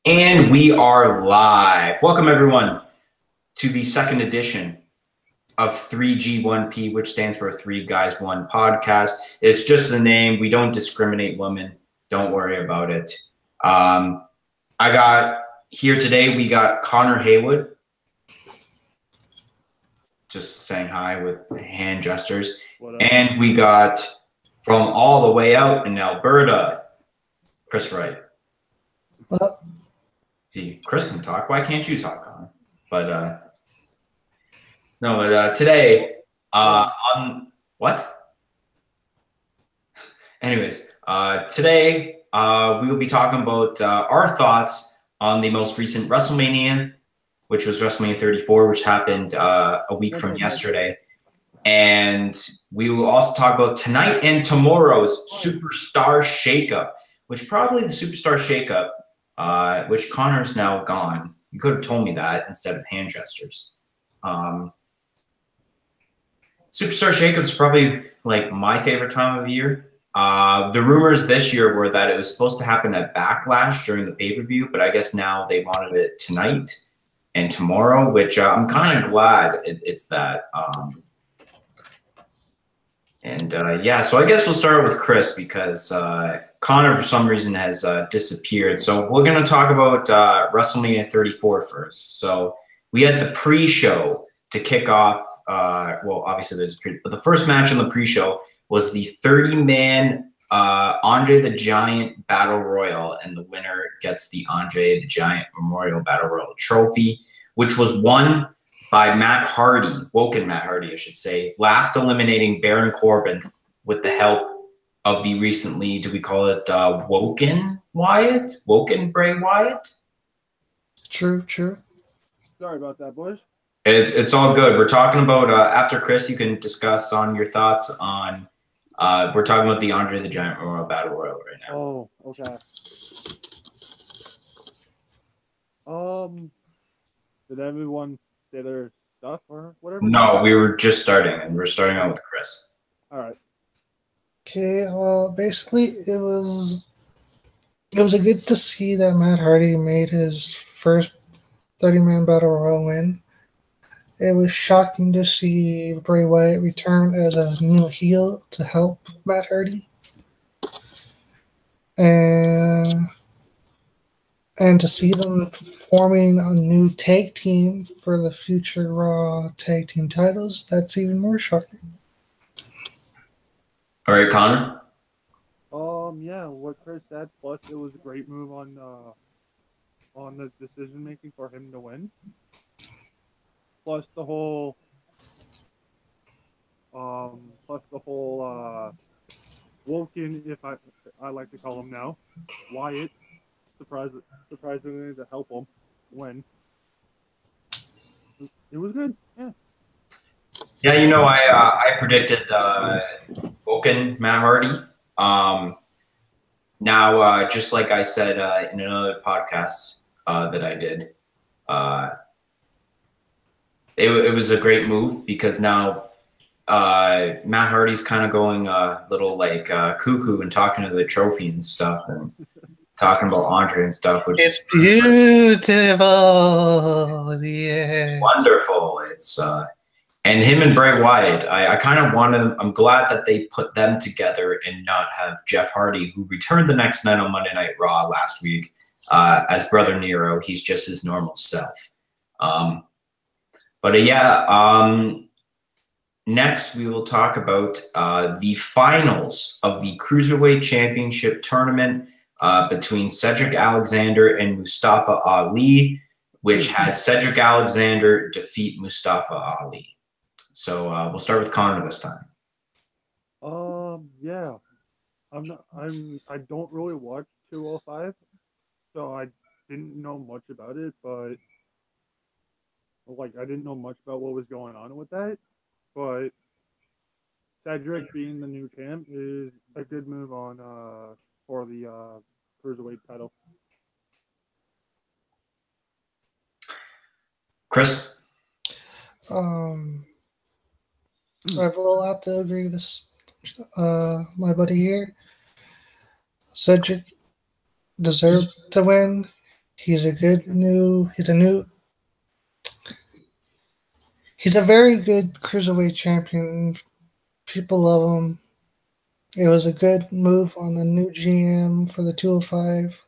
And we are live. Welcome, everyone, to the second edition of 3G1P, which stands for Three Guys One Podcast. It's just a name. We don't discriminate women. Don't worry about it. I got here today, we got Connor Haywood. Just saying hi with hand gestures. And we got from all the way out in Alberta, Chris Wright. What? See, Chris can talk. Why can't you talk, Connor? But today, on what? Anyways, today we will be talking about our thoughts on the most recent WrestleMania, which was WrestleMania 34, which happened a week from yesterday. And we will also talk about tonight and tomorrow's Superstar Shakeup, which probably the Superstar Shakeup, which Connor's now gone. You could have told me that instead of hand gestures. Superstar Shakeup is probably like my favorite time of year. The rumors this year were that it was supposed to happen at Backlash during the pay-per-view, but I guess now they wanted it tonight and tomorrow, which I'm kind of glad it's that. So I guess we'll start with Chris because Connor, for some reason, has disappeared. So we're going to talk about WrestleMania 34 first. So we had the pre-show to kick off. Well, obviously there's a pre, but the first match on the pre-show was the 30-man Andre the Giant Battle Royal, and the winner gets the Andre the Giant Memorial Battle Royal trophy, which was won by Matt Hardy, Woken Matt Hardy, I should say, last eliminating Baron Corbin with the help of the recently, do we call it Woken Wyatt? Woken Bray Wyatt? True. Sorry about that, boys. It's all good. We're talking about, after Chris, you can discuss on your thoughts on, we're talking about the Andre the Giant Memorial Battle Royal right now. Oh, okay. Did everyone say their stuff or whatever? No, we were just starting, and we're starting out with Chris. All right. Okay, well, basically, it was a good to see that Matt Hardy made his first 30-man Battle Royal win. It was shocking to see Bray Wyatt return as a new heel to help Matt Hardy. And to see them forming a new tag team for the future Raw tag team titles, that's even more shocking. All right, Connor? Yeah, what Chris said, plus it was a great move on the decision making for him to win. Plus the whole Woken, if I like to call him now, Wyatt, surprisingly to help him win. It was good, yeah. Yeah, I predicted Woken Matt Hardy. Now, just like I said in another podcast that I did, it was a great move because now Matt Hardy's kind of going a little like cuckoo and talking to the trophy and stuff and talking about Andre and stuff. Which it's beautiful. Yeah. It's wonderful. It's and him and Bray Wyatt, I kind of wanted them. I'm glad that they put them together and not have Jeff Hardy, who returned the next night on Monday Night Raw last week as Brother Nero. He's just his normal self. Next we will talk about the finals of the Cruiserweight Championship tournament between Cedric Alexander and Mustafa Ali, which had Cedric Alexander defeat Mustafa Ali. So we'll start with Connor this time. Yeah. I don't really watch 205, so I didn't know much about it, but I didn't know much about what was going on with that. But Cedric being the new champ is a good move on for the Cruiserweight title. Chris? I will have to agree with my buddy here. Cedric deserved to win. He's a very good cruiserweight champion. People love him. It was a good move on the new GM for the 205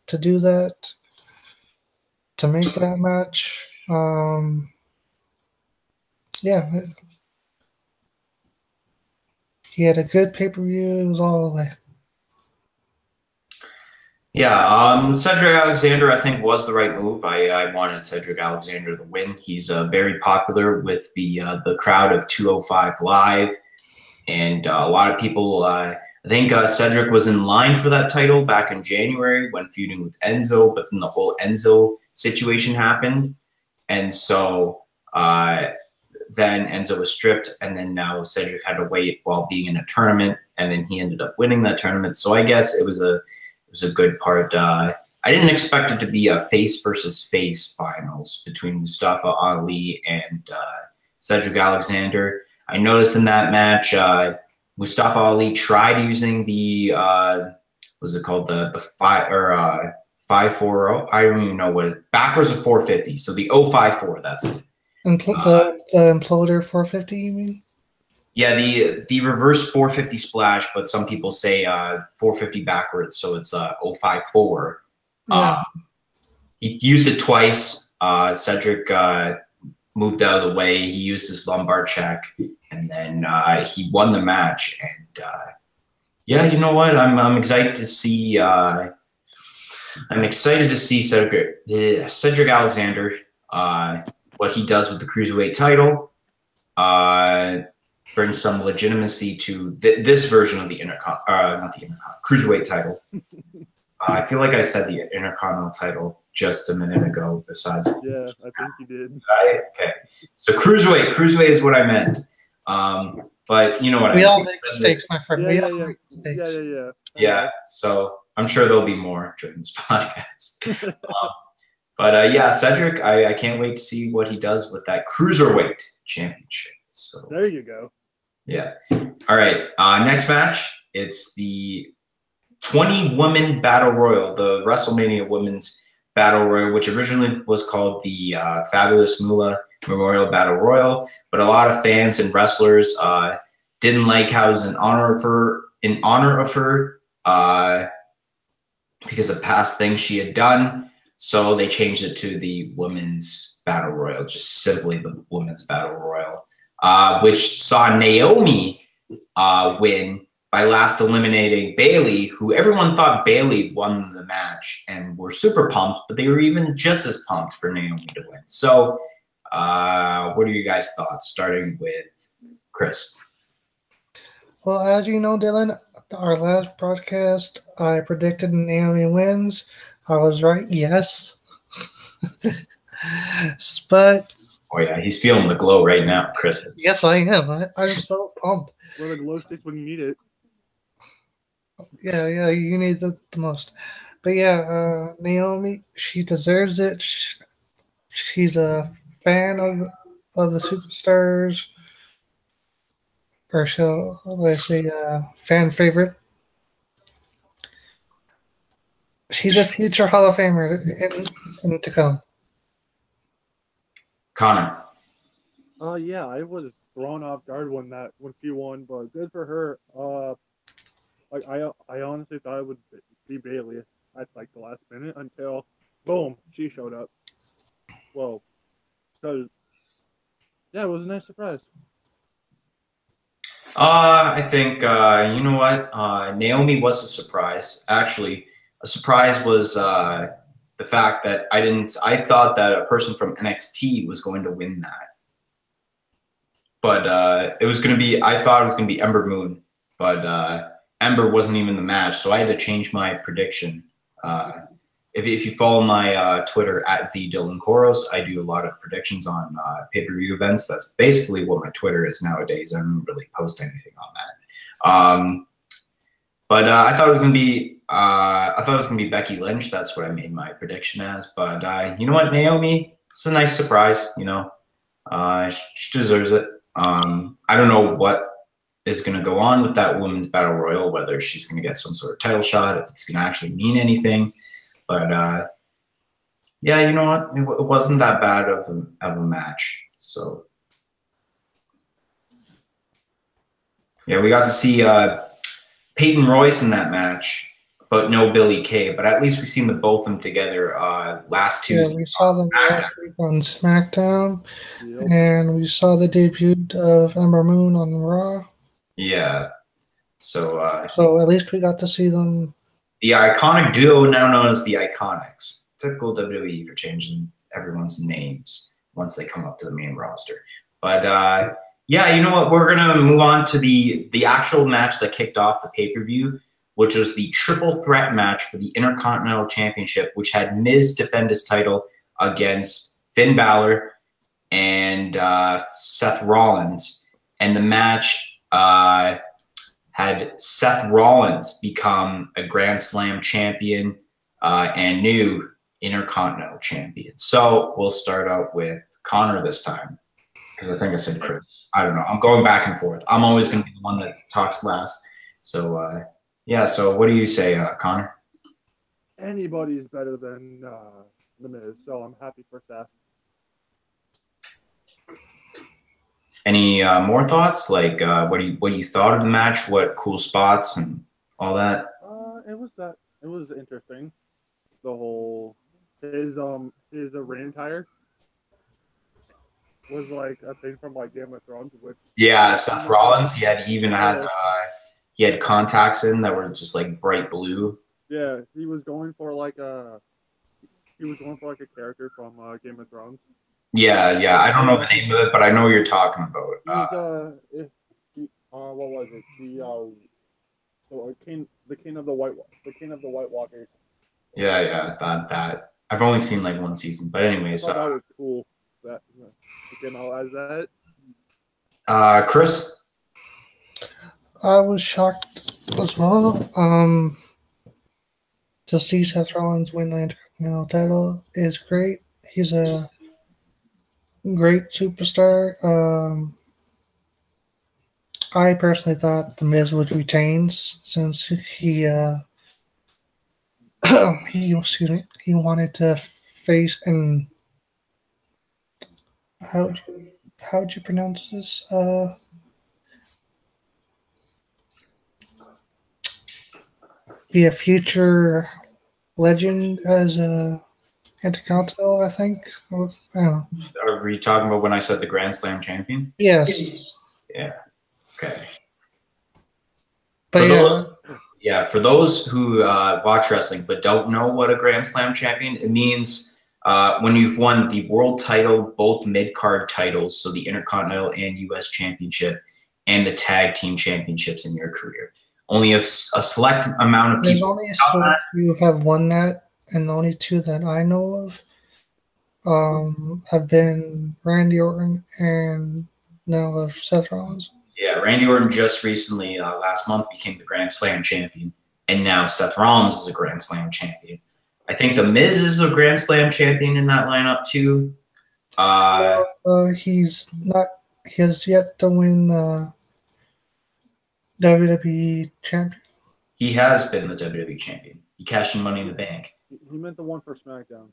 to do that, to make that match. Yeah, he had a good pay-per-view. It was all the way. Yeah, Cedric Alexander, I think, was the right move. I wanted Cedric Alexander to win. He's very popular with the crowd of 205 Live, and a lot of people. I think Cedric was in line for that title back in January when feuding with Enzo, but then the whole Enzo situation happened, and so then Enzo was stripped, and then now Cedric had to wait while being in a tournament, and then he ended up winning that tournament. So I guess it was a good part. I didn't expect it to be a face versus face finals between Mustafa Ali and Cedric Alexander. I noticed in that match, Mustafa Ali tried using the what's it called, the 540. I don't even know what it, backwards of 450. So the 054. That's it. The Imploder 450, you mean? Yeah, the reverse 450 splash, but some people say 450 backwards, so it's 054. Yeah. He used it twice. Cedric moved out of the way. He used his lumbar check, and then he won the match. And yeah, you know what? I'm excited to see. I'm excited to see Cedric Alexander. What he does with the cruiserweight title. Bring some legitimacy to this version of the not the Intercon, cruiserweight title. I feel like I said the Intercontinental title just a minute ago. Besides, yeah, I think you did. Okay, so cruiserweight is what I meant. But you know what? We all make mistakes, my friend. Yeah. So I'm sure there'll be more during this podcast. But yeah, Cedric, I can't wait to see what he does with that cruiserweight championship. So there you go. Yeah. All right. Next match. It's the 20-woman battle royal, the WrestleMania Women's Battle Royal, which originally was called the Fabulous Moolah Memorial Battle Royal, but a lot of fans and wrestlers didn't like how it was in honor of her because of past things she had done. So they changed it to the Women's Battle Royal, just simply the Women's Battle Royal. Which saw Naomi win by last eliminating Bayley, who everyone thought Bayley won the match and were super pumped, but they were even just as pumped for Naomi to win. So what are you guys' thoughts, starting with Chris? Well, as you know, Dylan, our last broadcast, I predicted Naomi wins. I was right, yes. But oh yeah, he's feeling the glow right now, Chris is. Yes, I am. I'm so pumped. Where the glow sticks when you need it. Yeah, you need the most. But yeah, Naomi, she deserves it. She's a fan of the superstars. Or so, let's say, fan favorite. She's a future Hall of Famer in to come. Connor. Yeah, I was thrown off guard when she won, but good for her. Like I honestly thought it would be Bayley at like the last minute until boom, she showed up. Well, because yeah, it was a nice surprise. I think you know what? Naomi was a surprise. Actually, a surprise was the fact that I thought that a person from NXT was going to win that. But I thought it was going to be Ember Moon, but Ember wasn't even in the match, so I had to change my prediction. If you follow my Twitter at the Dylan Koros, I do a lot of predictions on pay-per-view events. That's basically what my Twitter is nowadays. I don't really post anything on that. But I thought it was going to be Becky Lynch. That's what I made my prediction as. But you know what, Naomi, it's a nice surprise. You know, she deserves it. I don't know what is going to go on with that women's battle royal, whether she's going to get some sort of title shot, if it's going to actually mean anything. But Yeah, you know what? It wasn't that bad of a match. So yeah, we got to see Peyton Royce in that match, but no Billy Kay. But at least we seen the both of them together last Yeah, Tuesday we saw them on SmackDown. last week on SmackDown, Yep. and we saw the debut of Ember Moon on Raw. Yeah. So So at least we got to see them. the iconic duo, now known as the Iconics. Typical WWE for changing everyone's names once they come up to the main roster. But yeah, you know what? We're gonna move on to the actual match that kicked off the pay-per-view, which was the triple threat match for the Intercontinental Championship, which had Miz defend his title against Finn Balor and Seth Rollins. And the match had Seth Rollins become a Grand Slam champion and new Intercontinental champion. So we'll start out with Connor this time, because I think I said Chris. I don't know. I'm going back and forth. I'm always going to be the one that talks last. So, yeah, so what do you say, Connor? Anybody's better than The Miz, so I'm happy for Seth. Any more thoughts? Like, what you thought of the match? What cool spots and all that? It was interesting. The whole his rain tire was like a thing from like Game of Thrones, which Yeah, Seth Rollins. He had contacts in that were just like bright blue. yeah, he was going for like a character from Game of Thrones. Yeah. I don't know the name of it, but I know what you're talking about. What was it? The king of the White Walkers. Yeah. That I've only seen like one season, but anyways. I thought that was cool. That as that. Chris. I was shocked as well. To see Seth Rollins win the Intercontinental title is great. He's a great superstar. I personally thought The Miz would retain since he he wanted to face and how'd you pronounce this? Be a future legend as a Intercontinental, I think. I don't know. Are we talking about when I said the Grand Slam champion? Yes. Yeah. Okay. But for those who watch wrestling but don't know what a Grand Slam champion, it means when you've won the world title, both mid-card titles, so the Intercontinental and U.S. Championship, and the Tag Team Championships in your career. Only a select amount of people. There's only a select who have won that, and the only two that I know of have been Randy Orton and now Seth Rollins. Yeah, Randy Orton just recently, last month, became the Grand Slam champion, and now Seth Rollins is a Grand Slam champion. I think The Miz is a Grand Slam champion in that lineup too. He's not. He has yet to win the WWE champion. He has been the WWE champion. He cashed in Money in the Bank. He meant the one for SmackDown.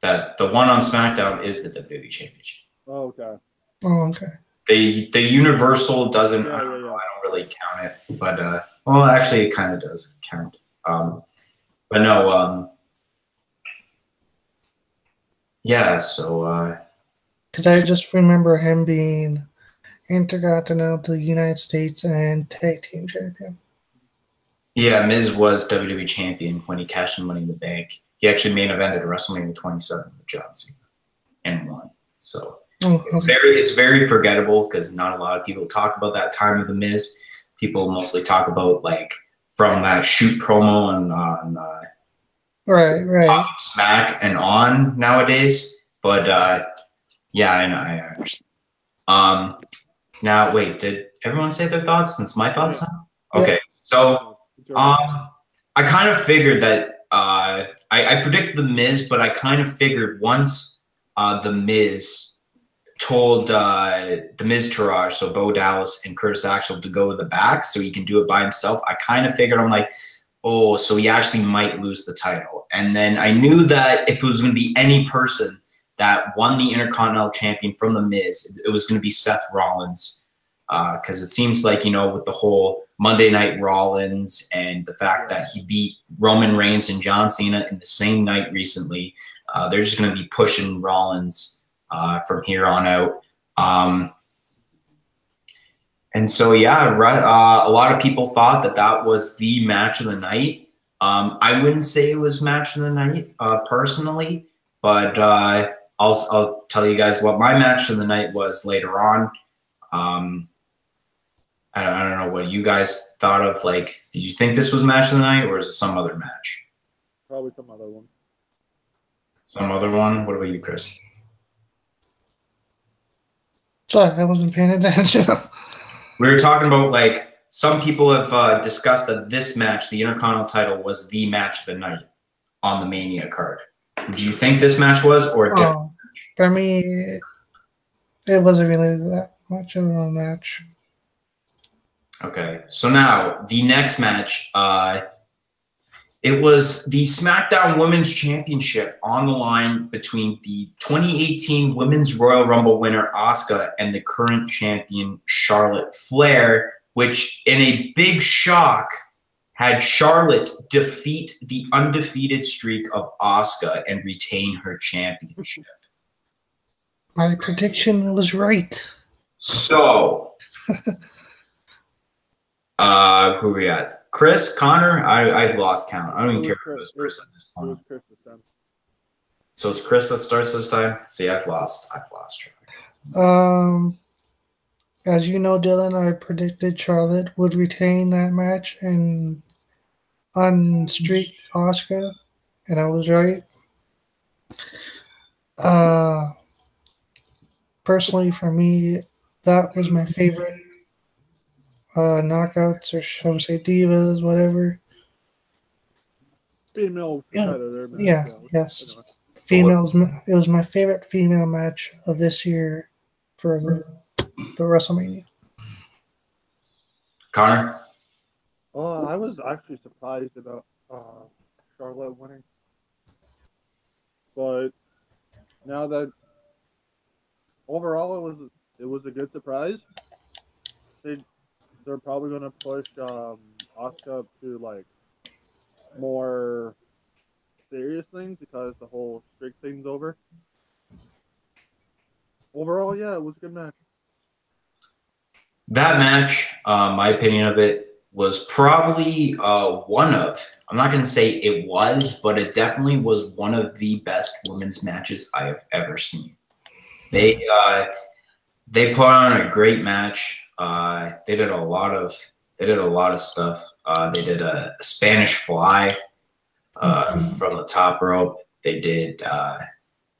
That the one on SmackDown is the WWE championship. Oh, okay. Oh, okay. The Universal doesn't. Yeah. I don't really count it, but well, actually, it kind of does count. But no. Yeah. So. Because I just remember him being Intercontinental, United States, and Tag Team Champion. Yeah, Miz was WWE champion when he cashed in Money in the Bank. He actually main evented WrestleMania 27 with John Cena and won. So it's very forgettable because not a lot of people talk about that time of the Miz. People mostly talk about like from that shoot promo and on right Smack and on nowadays. But yeah, I understand. Now wait, did everyone say their thoughts? Since my thoughts now? Okay, so I kind of figured that I predicted the Miz, but I kind of figured once the Miz told the Miz Taraj, so Bo Dallas and Curtis Axel, to go to the back so he can do it by himself. I kind of figured, I'm like, oh, so he actually might lose the title. And then I knew that if it was going to be any person that won the Intercontinental Champion from The Miz, it was going to be Seth Rollins. Because it seems like, with the whole Monday Night Rollins and the fact that he beat Roman Reigns and John Cena in the same night recently, they're just going to be pushing Rollins from here on out. And so, yeah, a lot of people thought that was the match of the night. I wouldn't say it was match of the night personally, but I'll tell you guys what my match of the night was later on. I don't know what you guys thought of. Like, did you think this was match of the night, or is it some other match? Probably some other one. Some other one? What about you, Chris? Sorry, I wasn't paying attention. We were talking about, like, some people have discussed that this match, the Intercontinental title, was the match of the night on the Mania card. Do you think this match was, or a different match? For me, it wasn't really that much of a match. Okay, so now the next match, it was the SmackDown Women's Championship on the line between the 2018 Women's Royal Rumble winner Asuka and the current champion Charlotte Flair, which in a big shock had Charlotte defeat the undefeated streak of Asuka and retain her championship. My prediction was right. So, who are we at? Chris, Connor? I've lost count. I don't even care if it was Chris at this point. It was Chris this time. So it's Chris that starts this time? See, I've lost track. As you know, Dylan, I predicted Charlotte would retain that match and unstreak Asuka, and I was right. Personally, for me, that was my favorite knockouts, or shall we say divas, whatever. Female competitor. Yes. Females. It was my favorite female match of this year for the WrestleMania. Connor? I was actually surprised about Charlotte winning, but now that overall it was a good surprise. They're probably going to push Asuka to like more serious things because the whole streak thing's over. Overall, yeah, it was a good match. That match, my opinion of it, was probably one of, I'm not going to say it was, but it definitely was one of the best women's matches I have ever seen. They put on a great match. They did a lot of stuff. They did a Spanish fly from the top rope. They did I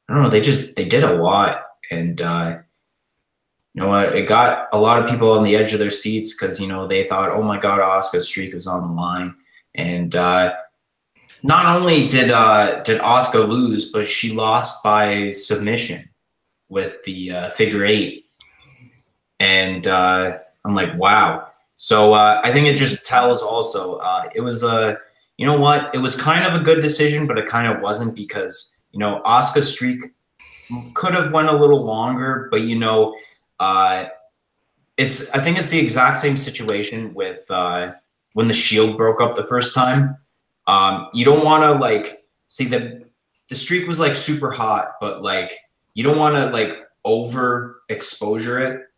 don't know. They did a lot, and you know what? It got a lot of people on the edge of their seats because they thought, oh my God, Asuka's streak was on the line, and not only did Asuka lose, but she lost by submission with the figure eight. And I'm like, wow. So I think it just tells also it was you know what? It was kind of a good decision, but it kind of wasn't because, Asuka's streak could have went a little longer, but I think it's the exact same situation with when the Shield broke up the first time. You don't want to like see the streak was like super hot, but like you don't want to like over exposure it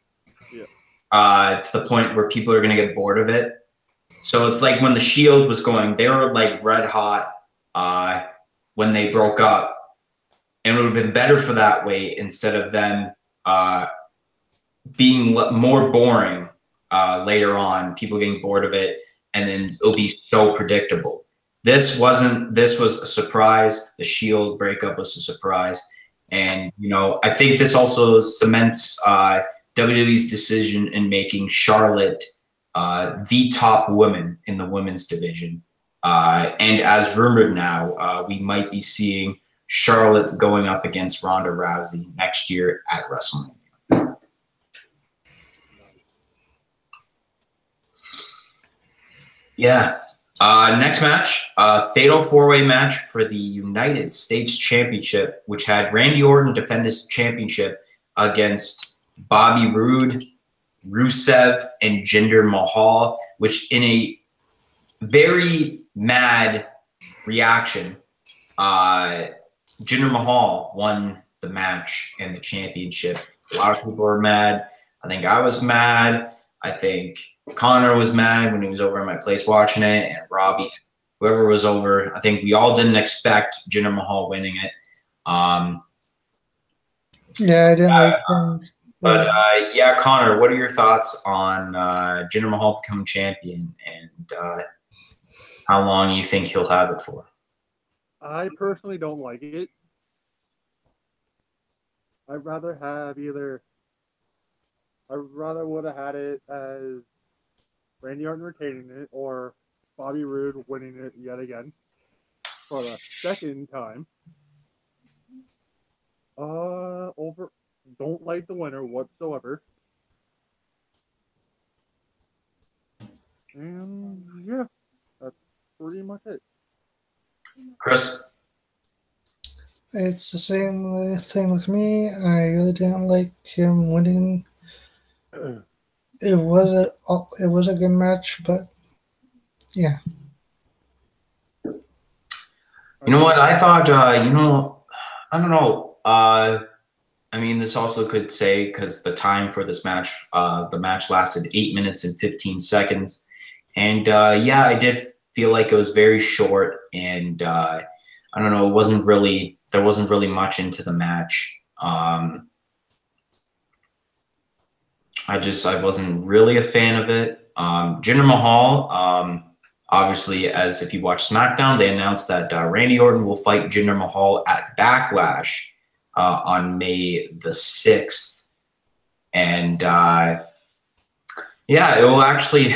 to the point where people are going to get bored of it. So it's like when the Shield was going, they were like red hot when they broke up, and it would have been better for that way instead of them being more boring later on, people getting bored of it, and then it'll be so predictable. This was a surprise. The Shield breakup was a surprise. And, I think this also cements WWE's decision in making Charlotte the top woman in the women's division. And as rumored now, we might be seeing Charlotte going up against Ronda Rousey next year at WrestleMania. Yeah. Next match, fatal four-way match for the United States Championship, which had Randy Orton defend his championship against Bobby Roode, Rusev, and Jinder Mahal, which in a very mad reaction, Jinder Mahal won the match and the championship. A lot of people were mad. I think I was mad. I think Connor was mad when he was over at my place watching it, and Robbie, whoever was over. I think we all didn't expect Jinder Mahal winning it. Yeah, I didn't like him. But yeah, Connor, what are your thoughts on Jinder Mahal becoming champion, and how long you think he'll have it for? I personally don't like it. I'd rather have I rather would have had it as Randy Orton retaining it or Bobby Roode winning it yet again for the second time. Don't like the winner whatsoever. And yeah, that's pretty much it. Chris? It's the same thing with me. I really didn't like him winning. It was a good match, but yeah. You know what? I thought, I don't know. I mean, this also could say, because the time for this match, the match lasted 8 minutes and 15 seconds. And yeah, I did feel like it was very short. And I don't know, there wasn't really much into the match. I wasn't really a fan of it. Jinder Mahal, obviously, as if you watch SmackDown, they announced that Randy Orton will fight Jinder Mahal at Backlash on May the 6th. And yeah, it will actually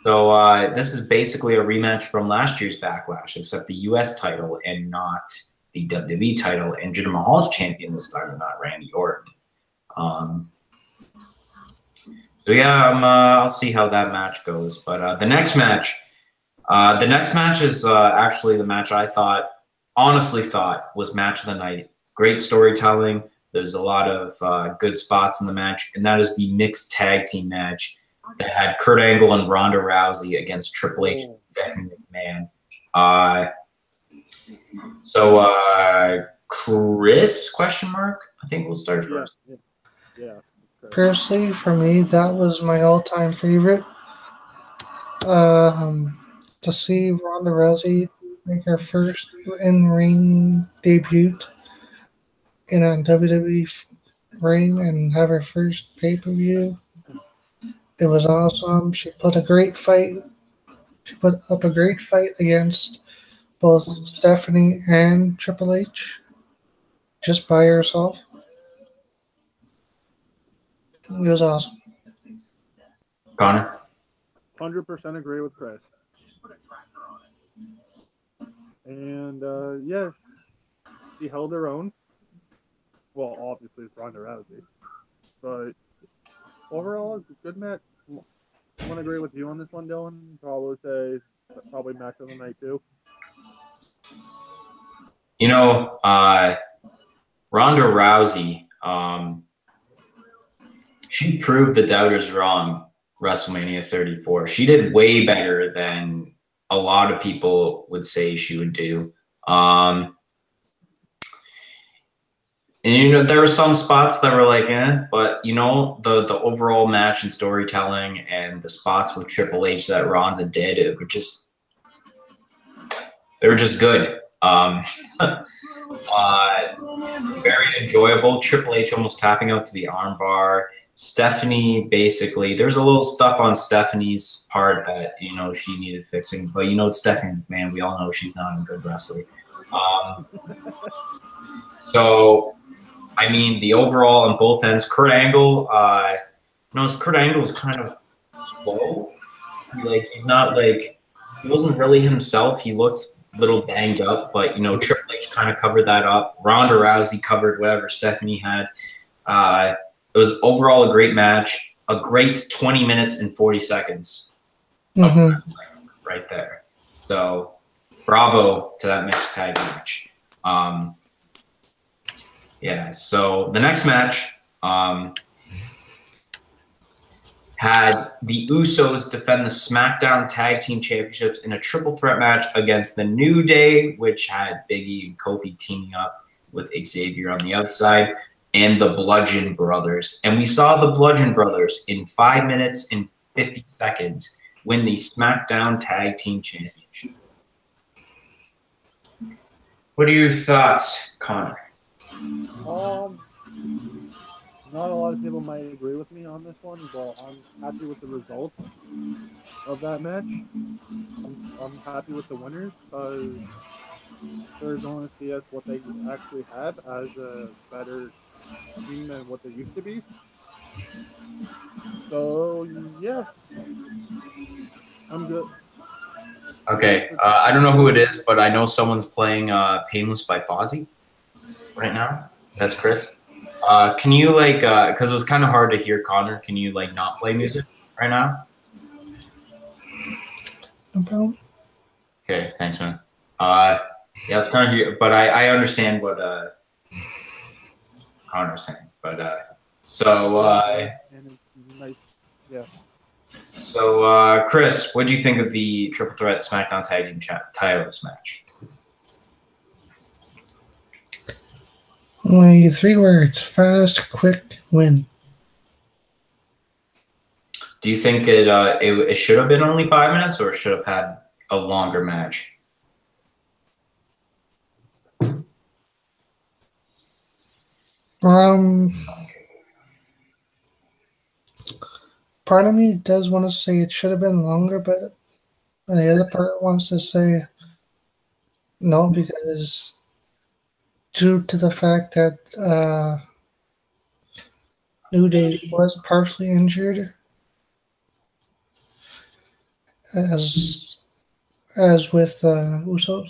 so this is basically a rematch from last year's Backlash, except the US title and not the WWE title, and Jinder Mahal's champion this time, not Randy Orton. So yeah, I'll see how that match goes. But the next match is actually the match I honestly thought was match of the night. Great storytelling. There's a lot of good spots in the match, and that is the mixed tag team match that had Kurt Angle and Ronda Rousey against Triple H and Stephanie McMahon. So Chris, question mark? I think we'll start first. Yeah. Personally, for me, that was my all-time favorite. To see Ronda Rousey make her first in-ring debut in a WWE ring and have her first pay-per-view, it was awesome. She put up a great fight against both Stephanie and Triple H just by herself. It was awesome. Connor? 100% agree with Chris. And yeah, she held her own. Well, obviously it's Ronda Rousey, but overall it's a good match. I'm gonna agree with you on this one, Dylan. Probably match of the night too. Ronda Rousey, she proved the doubters wrong. WrestleMania 34. She did way better than a lot of people would say she would do. And there were some spots that were like, but the overall match and storytelling and the spots with Triple H that Ronda did, they were just good. Very enjoyable. Triple H almost tapping out to the armbar. Stephanie, basically, there's a little stuff on Stephanie's part that, she needed fixing. But it's Stephanie McMahon. We all know she's not a good wrestler. So, I mean, the overall on both ends, Kurt Angle, Kurt Angle was kind of slow. He wasn't really himself. He looked a little banged up, but, Triple H kind of covered that up. Ronda Rousey covered whatever Stephanie had. It was overall a great match, a great 20 minutes and 40 seconds. Mm-hmm. right there. So bravo to that mixed tag match. Yeah, so the next match had the Usos defend the SmackDown Tag Team Championships in a triple threat match against the New Day, which had Big E and Kofi teaming up with Xavier on the outside, and the Bludgeon Brothers. And we saw the Bludgeon Brothers in 5 minutes and 50 seconds win the SmackDown Tag Team Championship. What are your thoughts, Connor? Not a lot of people might agree with me on this one, but I'm happy with the results of that match. I'm happy with the winners because they're going to see us what they actually have as a better team than what they used to be. So yeah, I'm good. Okay, I don't know who it is, but I know someone's playing Painless by Fozzy right now. That's Chris. Can you, like, because it was kind of hard to hear Connor, can you, like, not play music right now? No problem. Okay, thanks, man. Yeah, it's kind of here, but I understand what Connor's saying. But And it's nice. Yeah. so Chris, what do you think of the Triple Threat SmackDown Tag Team titles match? Only 3 words: fast, quick, win. Do you think it should have been only 5 minutes, or should have had a longer match? Part of me does want to say it should have been longer, but the other part wants to say no, because due to the fact that New Day was partially injured, as with Usos.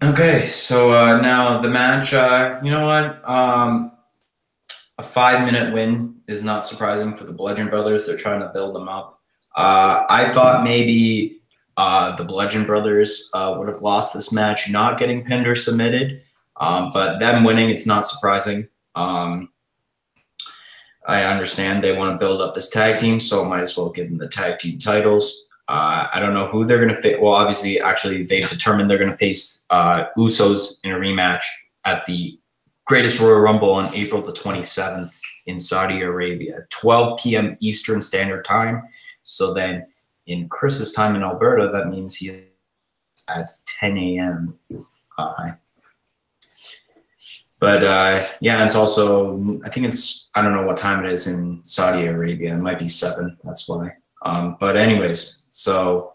Okay, so now the match, you know what? A 5-minute win is not surprising for the Bludgeon Brothers. They're trying to build them up. I thought maybe the Bludgeon Brothers would have lost this match, not getting pinned or submitted. But them winning, it's not surprising. I understand they want to build up this tag team, so might as well give them the tag team titles. I don't know who they're going to face. Well, obviously, actually, they've determined they're going to face Usos in a rematch at the Greatest Royal Rumble on April the 27th in Saudi Arabia, 12 p.m. Eastern Standard Time. So then in Chris's time in Alberta, that means he at 10 a.m. But yeah, it's also, I think it's, I don't know what time it is in Saudi Arabia. It might be 7. That's why. But anyways, so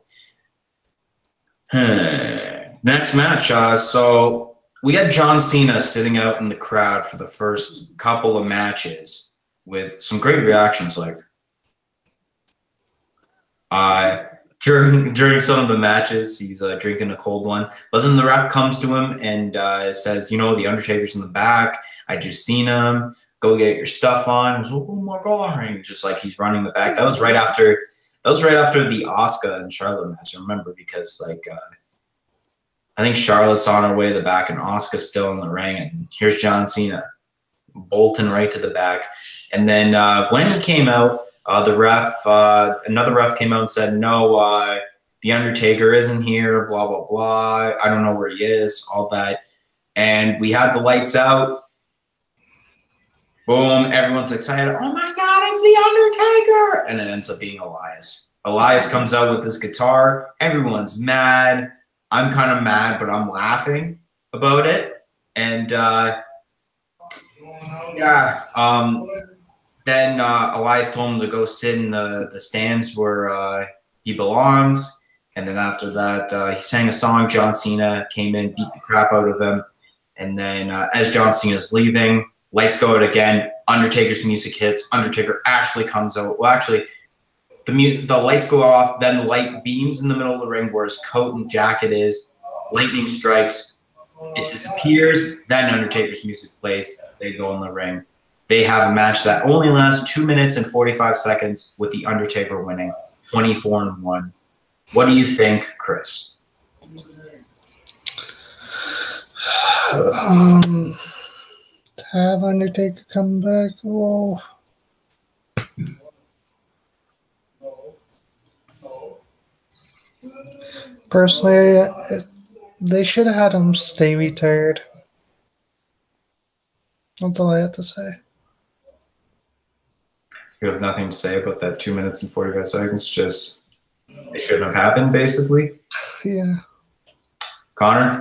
next match. So we had John Cena sitting out in the crowd for the first couple of matches with some great reactions. Like during some of the matches, he's drinking a cold one, but then the ref comes to him and says, "You know, the Undertaker's in the back. I just seen him. Go get your stuff on." He's like, "Oh my god!" And just like he's running the back. That was right after the Asuka and Charlotte match. I remember because like I think Charlotte's on her way to the back and Asuka's still in the ring, and here's John Cena bolting right to the back. And then when he came out, the ref, another ref came out and said, "No, the Undertaker isn't here. Blah blah blah. I don't know where he is. All that." And we had the lights out. Boom! Everyone's excited. Oh my God! It's the Undertaker! And it ends up being Elias. Elias comes out with his guitar. Everyone's mad. I'm kind of mad, but I'm laughing about it. And yeah. Then Elias told him to go sit in the stands where he belongs. And then after that, he sang a song. John Cena came in, beat the crap out of him. And then as John Cena's leaving, lights go out again. Undertaker's music hits. Undertaker actually comes out. Well, actually, the lights go off. Then the light beams in the middle of the ring where his coat and jacket is. Lightning strikes. It disappears. Then Undertaker's music plays. They go in the ring. they have a match that only lasts 2 minutes and 45 seconds with The Undertaker winning 24-1. What do you think, Chris? Have Undertaker come back? Oh. Personally, they should have had him stay retired. That's all I have to say. You have nothing to say about that 2 minutes and 45 seconds? Just, it shouldn't have happened, basically? Yeah. Connor?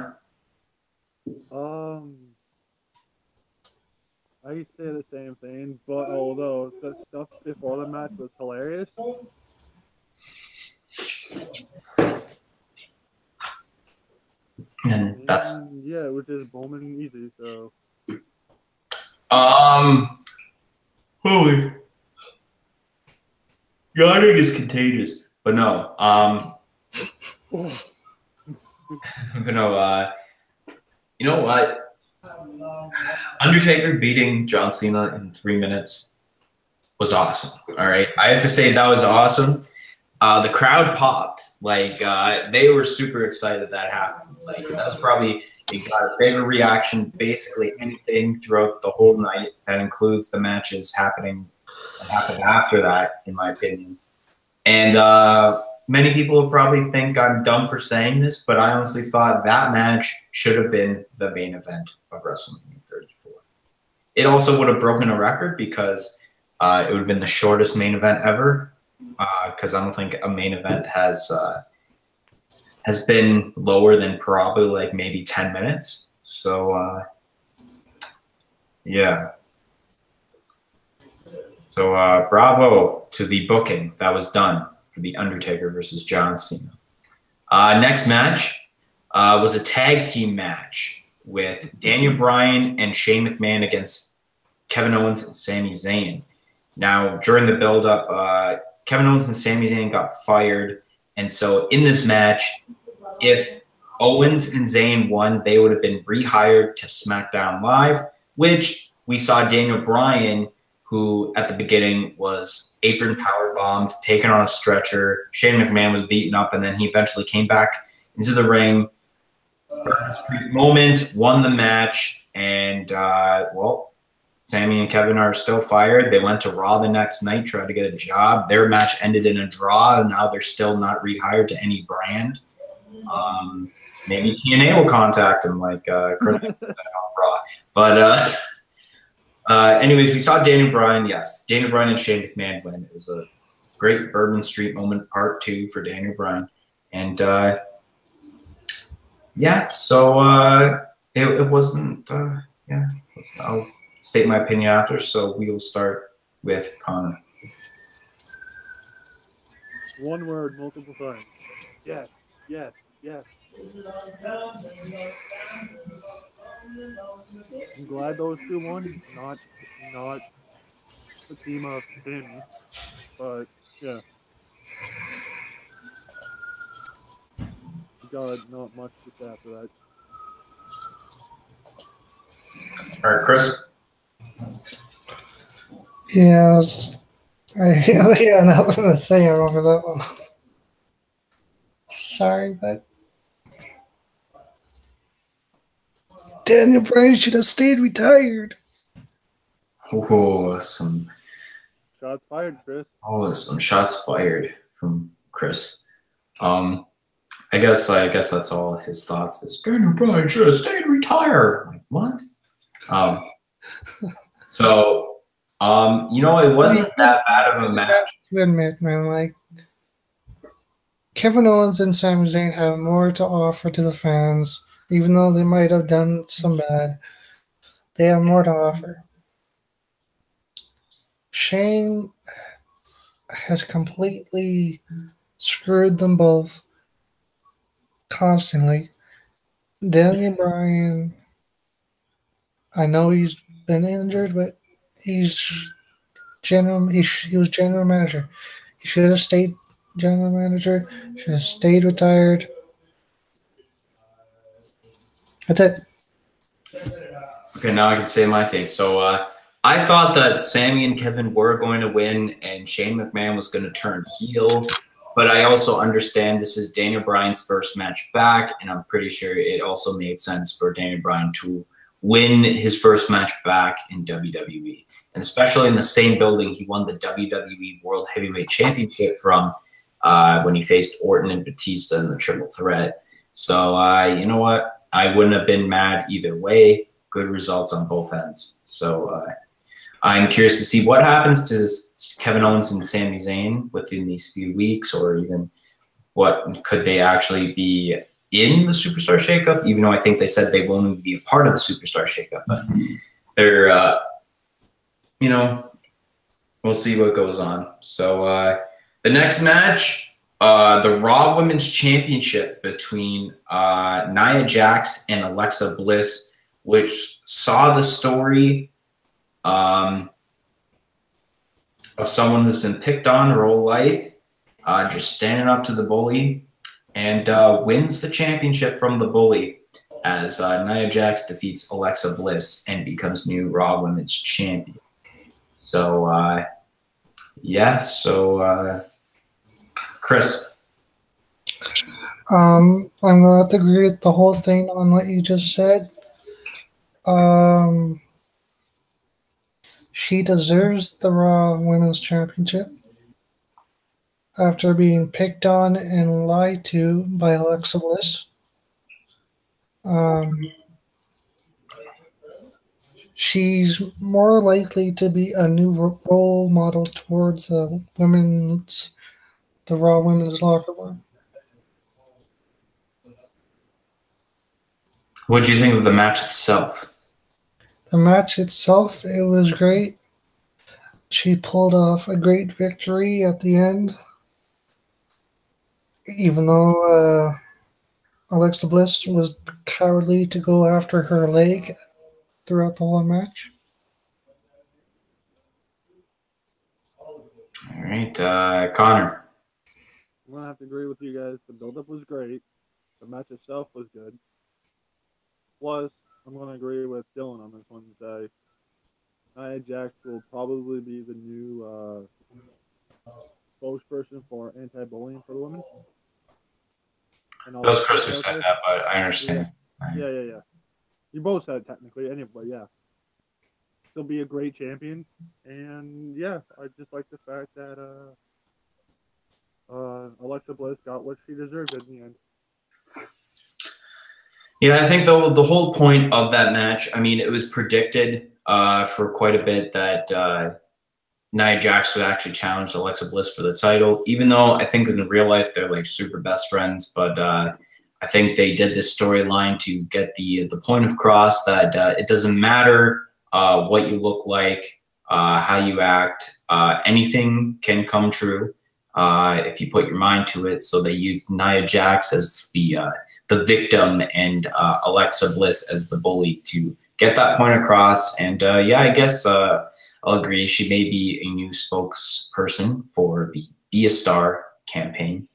I say the same thing, but although the stuff before the match was hilarious, And that's yeah, it was just booming easy. So holy, yawning is contagious. But no, but no, you know what? Undertaker beating John Cena in 3 minutes was awesome. All right, I have to say that was awesome. The crowd popped. Like, they were super excited that happened. Like, that was probably, it got a bigger reaction, basically anything throughout the whole night. That includes the matches happened after that, in my opinion. And many people will probably think I'm dumb for saying this, but I honestly thought that match should have been the main event of WrestleMania 34. It also would have broken a record because it would have been the shortest main event ever. Because I don't think a main event has been lower than probably like maybe 10 minutes. So yeah. So bravo to the booking that was done for The Undertaker versus John Cena. Next match was a tag team match with Daniel Bryan and Shane McMahon against Kevin Owens and Sami Zayn. Now, during the build-up, Kevin Owens and Sami Zayn got fired. And so in this match, if Owens and Zayn won, they would have been rehired to SmackDown Live, which we saw Daniel Bryan, who at the beginning was apron powerbombed, taken on a stretcher. Shane McMahon was beaten up, and then he eventually came back into the ring. Moment, won the match, and, well, Sammy and Kevin are still fired. They went to Raw the next night, tried to get a job. Their match ended in a draw, and now they're still not rehired to any brand. Maybe TNA will contact them, like Chris on Raw. But anyways, we saw Daniel Bryan. Yes, Daniel Bryan and Shane McMahon win. It was a great Bourbon Street moment, part 2 for Daniel Bryan. And yeah, so it wasn't. Yeah, I'll state my opinion after, so we will start with Connor. one word, multiple times. Yes, yes, yes. I'm glad those two won. Not the team of Finn, but yeah. God, not much to say after that. All right, Chris. Yes. Yeah, nothing to say over that one. Sorry, but Daniel Bryan should have stayed retired. Oh, some Shots fired, Chris. some shots fired from Chris. I guess that's all his thoughts is Daniel Bryan should have stayed retired. Like, what? So you know, it wasn't that bad of a match. To admit, man, like Kevin Owens and Sami Zayn have more to offer to the fans, even though they might have done some bad. They have more to offer. Shane has completely screwed them both constantly. Daniel Bryan, I know he's been injured, but he was general manager. He should have stayed general manager, should have stayed retired. That's it. Okay, now I can say my thing. So I thought that Sammy and Kevin were going to win and Shane McMahon was going to turn heel. But I also understand this is Daniel Bryan's first match back, and I'm pretty sure it also made sense for Daniel Bryan to win his first match back in WWE. And especially in the same building he won the WWE World Heavyweight Championship from when he faced Orton and Batista in the Triple Threat. So, you know what? I wouldn't have been mad either way. Good results on both ends. So, I'm curious to see what happens to Kevin Owens and Sami Zayn within these few weeks, or even what could they actually be in the Superstar Shakeup, even though I think they said they won't be a part of the Superstar Shakeup. But they're, you know, we'll see what goes on. So the next match, the Raw Women's Championship between Nia Jax and Alexa Bliss, which saw the story of someone who's been picked on her whole life, just standing up to the bully, and wins the championship from the bully as Nia Jax defeats Alexa Bliss and becomes new Raw Women's Champion. So, yeah, so Chris. I'm going to have to agree with the whole thing on what you just said. She deserves the Raw Women's Championship after being picked on and lied to by Alexa Bliss. She's more likely to be a new role model towards the Raw Women's locker room. What do you think of the match itself? The match itself, it was great. She pulled off a great victory at the end, even though Alexa Bliss was cowardly to go after her leg throughout the whole match. All right, Connor. I'm going to have to agree with you guys. The build-up was great. The match itself was good. Plus, I'm going to agree with Dylan on this one and say Nia Jax will probably be the new spokesperson for anti-bullying for the women. That was Chris who said that, but I understand. Yeah. You both said it technically, anyway, yeah. She'll be a great champion. And, yeah, I just like the fact that Alexa Bliss got what she deserved in the end. Yeah, I think the whole point of that match, I mean, it was predicted for quite a bit that Nia Jax would actually challenge Alexa Bliss for the title, even though I think in real life they're like super best friends. But I think they did this storyline to get the point across that it doesn't matter what you look like, how you act, anything can come true if you put your mind to it. So they used Nia Jax as the victim and Alexa Bliss as the bully to get that point across. And yeah, I guess I'll agree. She may be a new spokesperson for the Be a Star campaign,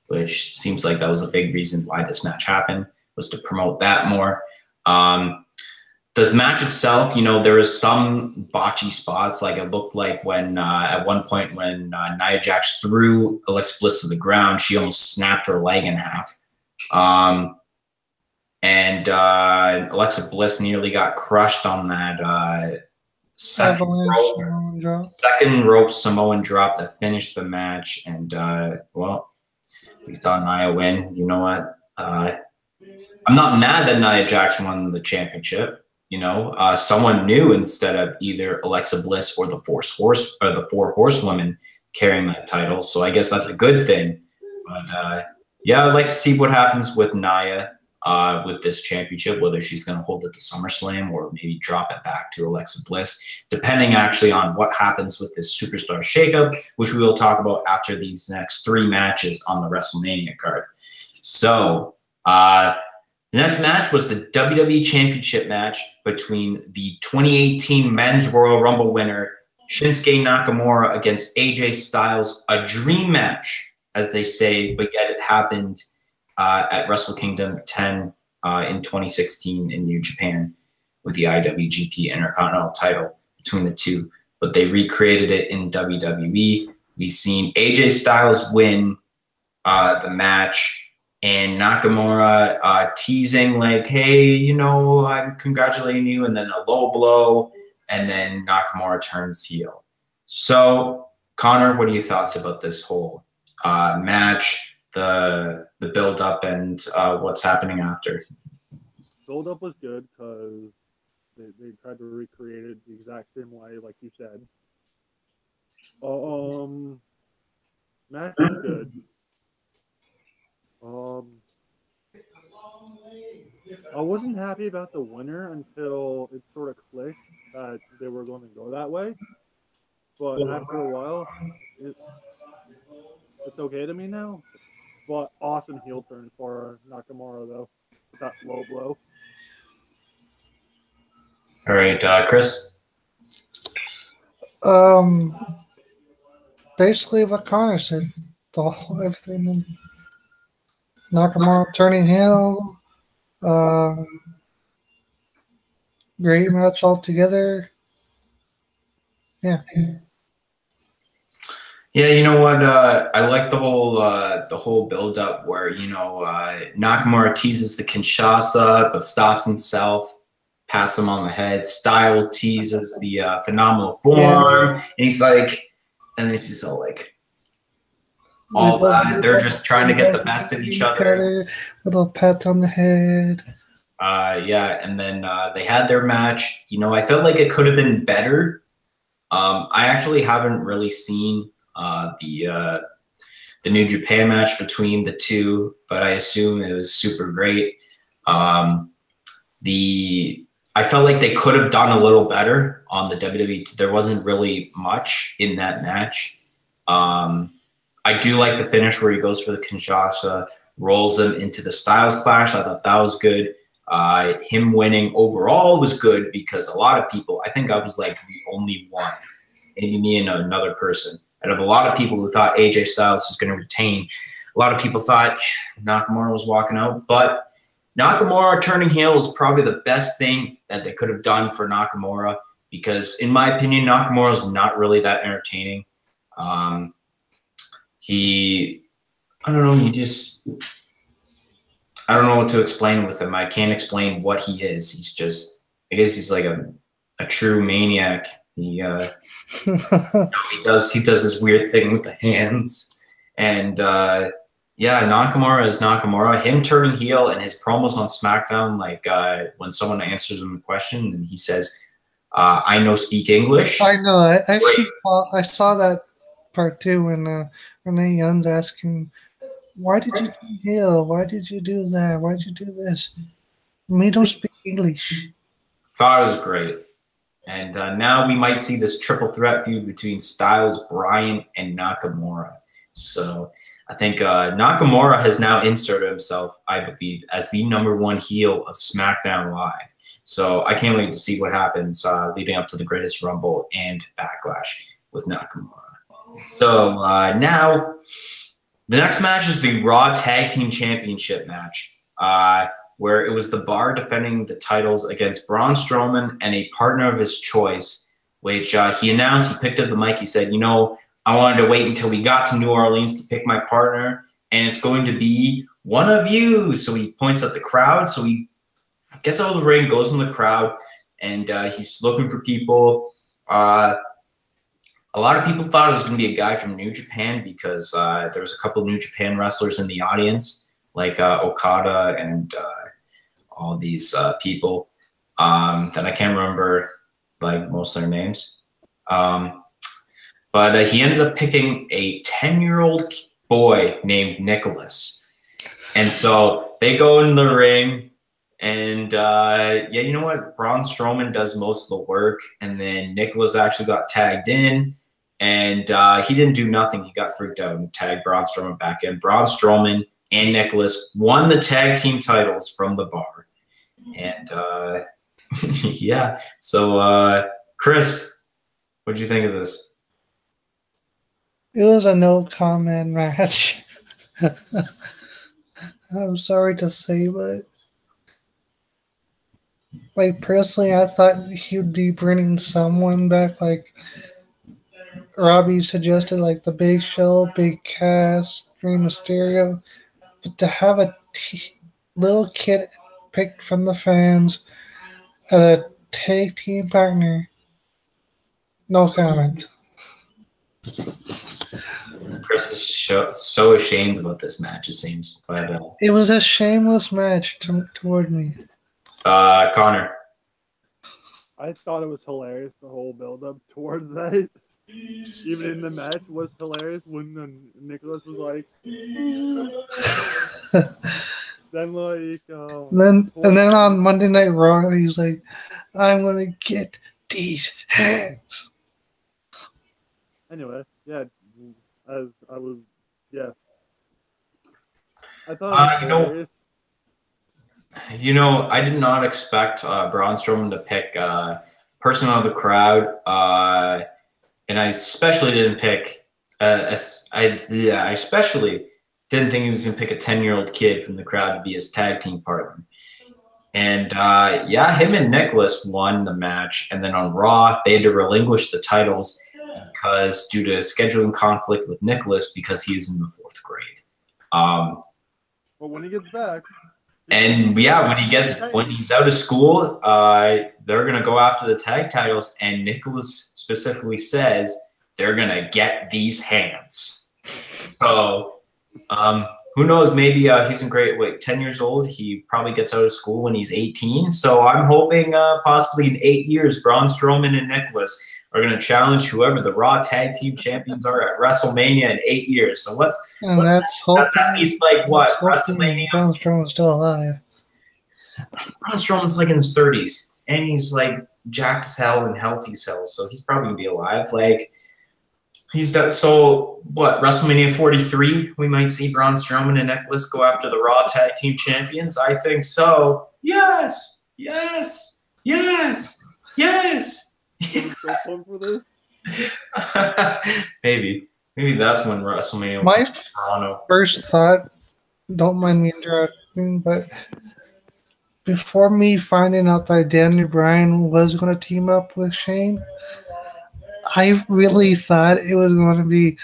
which seems like that was a big reason why this match happened, was to promote that more. The match itself, you know, there was some botchy spots. Like it looked like when at one point when Nia Jax threw Alexa Bliss to the ground, she almost snapped her leg in half. And Alexa Bliss nearly got crushed on that second rope Samoan drop that finished the match. And, well, we saw Nia win. You know what? I'm not mad that Nia Jax won the championship. You know, someone new instead of either Alexa Bliss or the Four Horsewomen carrying that title. So I guess that's a good thing. But yeah, I'd like to see what happens with Nia with this championship, whether she's going to hold it to SummerSlam or maybe drop it back to Alexa Bliss, depending actually on what happens with this Superstar Shakeup, which we will talk about after these next 3 matches on the WrestleMania card. So the next match was the WWE Championship match between the 2018 Men's Royal Rumble winner Shinsuke Nakamura against AJ Styles, a dream match, as they say, but yet it happened at Wrestle Kingdom 10 in 2016 in New Japan with the IWGP Intercontinental title between the two, but they recreated it in WWE. We've seen AJ Styles win the match, and Nakamura teasing like, "Hey, you know, I'm congratulating you," and then a low blow, and then Nakamura turns heel. So, Connor, what are your thoughts about this whole match, the build up, and what's happening after? Build up was good because they tried to recreate it the exact same way, like you said. Match was good. I wasn't happy about the winner until it sort of clicked that they were going to go that way. But after a while, it, it's okay to me now. But awesome heel turn for Nakamura though, with that low blow. All right, Chris. Basically what Connor said. Everything. Nakamura turning heel. Great match altogether. Yeah. Yeah, you know what? I like the whole build up where Nakamura teases the Kinshasa but stops himself, pats him on the head. Style teases the phenomenal form, and he's like, and it's just all like, they're just trying to get the best of each other. Little pat on the head. Yeah, and then they had their match. You know, I felt like it could have been better. I actually haven't really seen the New Japan match between the two, but I assume it was super great. I felt like they could have done a little better on the WWE. There wasn't really much in that match. I do like the finish where he goes for the Kinshasa, rolls him into the Styles Clash. I thought that was good. Him winning overall was good because a lot of people, I think I was like the only one, maybe me and another person, out of a lot of people who thought AJ Styles was going to retain. A lot of people thought Nakamura was walking out, but Nakamura turning heel is probably the best thing that they could have done for Nakamura because, in my opinion, Nakamura is not really that entertaining. I don't know, I don't know what to explain with him. I can't explain what he is. He's just, I guess he's like a true maniac. He does this weird thing with the hands, and Nakamura is Nakamura. Him turning heel and his promos on SmackDown, like when someone answers him a question and he says, "I know speak English." I know. I saw that part too when Renee Young's asking, "Why did you do heel? Why did you do that? Why did you do this? We don't speak English." Thought it was great. And now we might see this triple threat feud between Styles, Bryan, and Nakamura. So I think Nakamura has now inserted himself, I believe, as the #1 heel of SmackDown Live. So I can't wait to see what happens leading up to the Greatest Rumble and Backlash with Nakamura. So now the next match is the Raw Tag Team Championship match. Where it was the Bar defending the titles against Braun Strowman and a partner of his choice, which he announced. He picked up the mic. He said, "You know, I wanted to wait until we got to New Orleans to pick my partner, and it's going to be one of you." So he points at the crowd. So he gets out of the ring, goes in the crowd, and he's looking for people. A lot of people thought it was going to be a guy from New Japan because there was a couple of New Japan wrestlers in the audience, like Okada and all these people that I can't remember like most of their names. But he ended up picking a 10-year-old boy named Nicholas. And so they go in the ring and you know what? Braun Strowman does most of the work. And then Nicholas actually got tagged in and he didn't do nothing. He got freaked out and tagged Braun Strowman back in. Braun Strowman and Nicholas won the tag team titles from the Bar. And yeah, so Chris, what did you think of this? It was a no comment match. I'm sorry to say, but like personally, I thought he'd be bringing someone back, like Robbie suggested, like the Big Show, Big Cass, Rey Mysterio. But to have a little kid picked from the fans as a tag team partner, no comment. Chris is so ashamed about this match, it seems. But It was a shameless match toward me. Connor. I thought it was hilarious, the whole build up towards that. Even in the match was hilarious when Nicholas was like, then like, and then on Monday Night Raw, he was like, "I'm gonna get these hands." Anyway, yeah, as I was, yeah, I thought it was hilarious. I did not expect Braun Strowman to pick person out of the crowd, and I especially didn't pick. I especially didn't think he was going to pick a 10-year-old kid from the crowd to be his tag team partner. And him and Nicholas won the match, and then on Raw they had to relinquish the titles because due to scheduling conflict with Nicholas because he is in the 4th grade. But when he gets back. And when he's out of school, they're gonna go after the tag titles, and Nicholas specifically says they're gonna get these hands. So, who knows? Maybe he's in 10 years old. He probably gets out of school when he's 18. So I'm hoping possibly in 8 years, Braun Strowman and Nicholas are gonna challenge whoever the Raw Tag Team Champions are at WrestleMania in 8 years. So that's at least like what WrestleMania. Braun Strowman's still alive. Braun Strowman's like in his 30s, and he's like jacked as hell and healthy as hell, so he's probably gonna be alive. Like he's done. So what? WrestleMania 43, we might see Braun Strowman and Nicholas go after the Raw Tag Team Champions. I think so. Yes, yes, yes, yes. I'm so pumped for this. Maybe that's when WrestleMania. My first thought, don't mind me interrupting, but before me finding out that Daniel Bryan was going to team up with Shane, I really thought it was going to be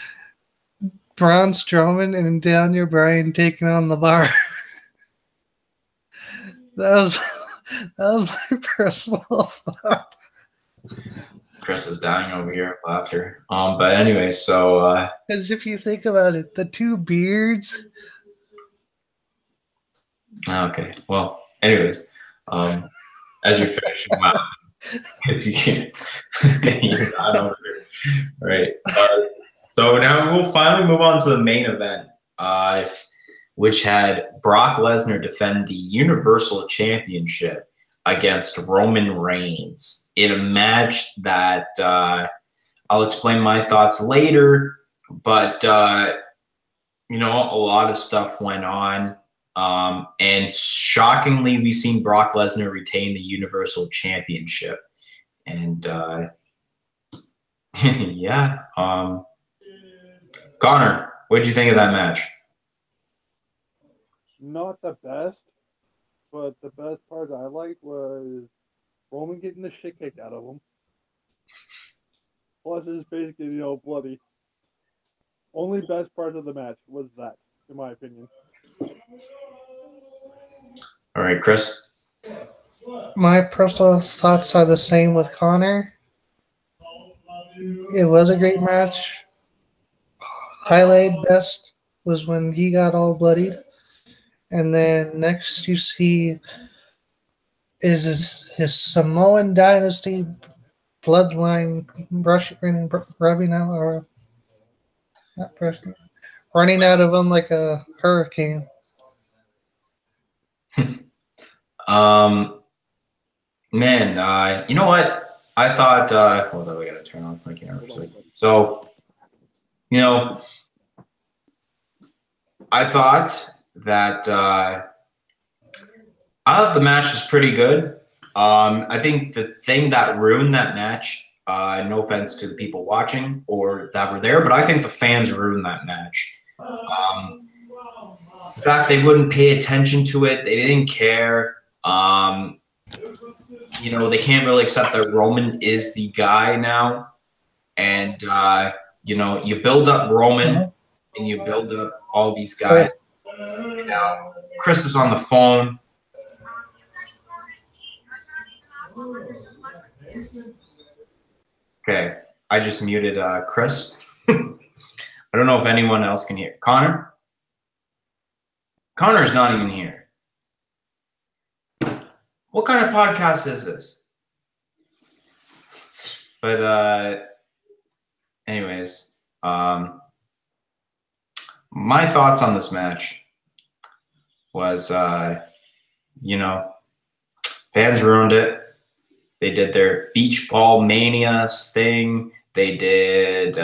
Braun Strowman and Daniel Bryan taking on the Bar. That was my personal thought. Chris is dying over here of laughter. But anyway, so because if you think about it, the two beards. Okay. Well, anyways, as you're finishing up, if you can't, he's not over here. Right. So now we'll finally move on to the main event, which had Brock Lesnar defend the Universal Championship against Roman Reigns in a match that I'll explain my thoughts later, but a lot of stuff went on, and shockingly, we seen Brock Lesnar retain the Universal Championship, and Connor, what did you think of that match? Not the best. But the best part I liked was Roman getting the shit kicked out of him. Plus, it's basically, bloody. Only best part of the match was that, in my opinion. All right, Chris? My personal thoughts are the same with Connor. It was a great match. Highlight best was when he got all bloodied. And then next you see is his Samoan Dynasty bloodline rubbing out, or not brushing, running out of him like a hurricane. Man, you know what? I thought, hold on, we gotta turn off my camera for a second. So, I thought that I thought the match was pretty good. I think the thing that ruined that match, no offense to the people watching or that were there, but I think the fans ruined that match. The fact they wouldn't pay attention to it, they didn't care. you know, they can't really accept that Roman is the guy now. And, you know, you build up Roman and you build up all these guys. Now, Chris is on the phone. Okay, I just muted Chris. I don't know if anyone else can hear. Connor? Connor's not even here. What kind of podcast is this? But anyways, my thoughts on this match was, you know, fans ruined it. They did their beach ball mania thing. They did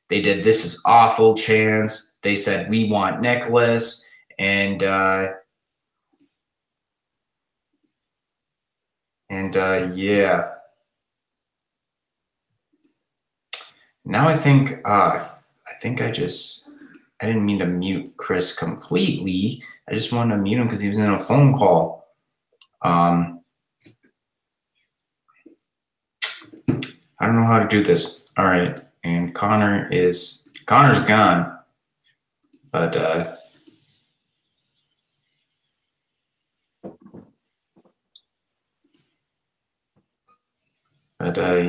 this is awful chants. They said we want Nicholas, and yeah. Now I think I didn't mean to mute Chris completely. I just wanted to mute him because he was in a phone call. I don't know how to do this. All right, and Connor's gone, but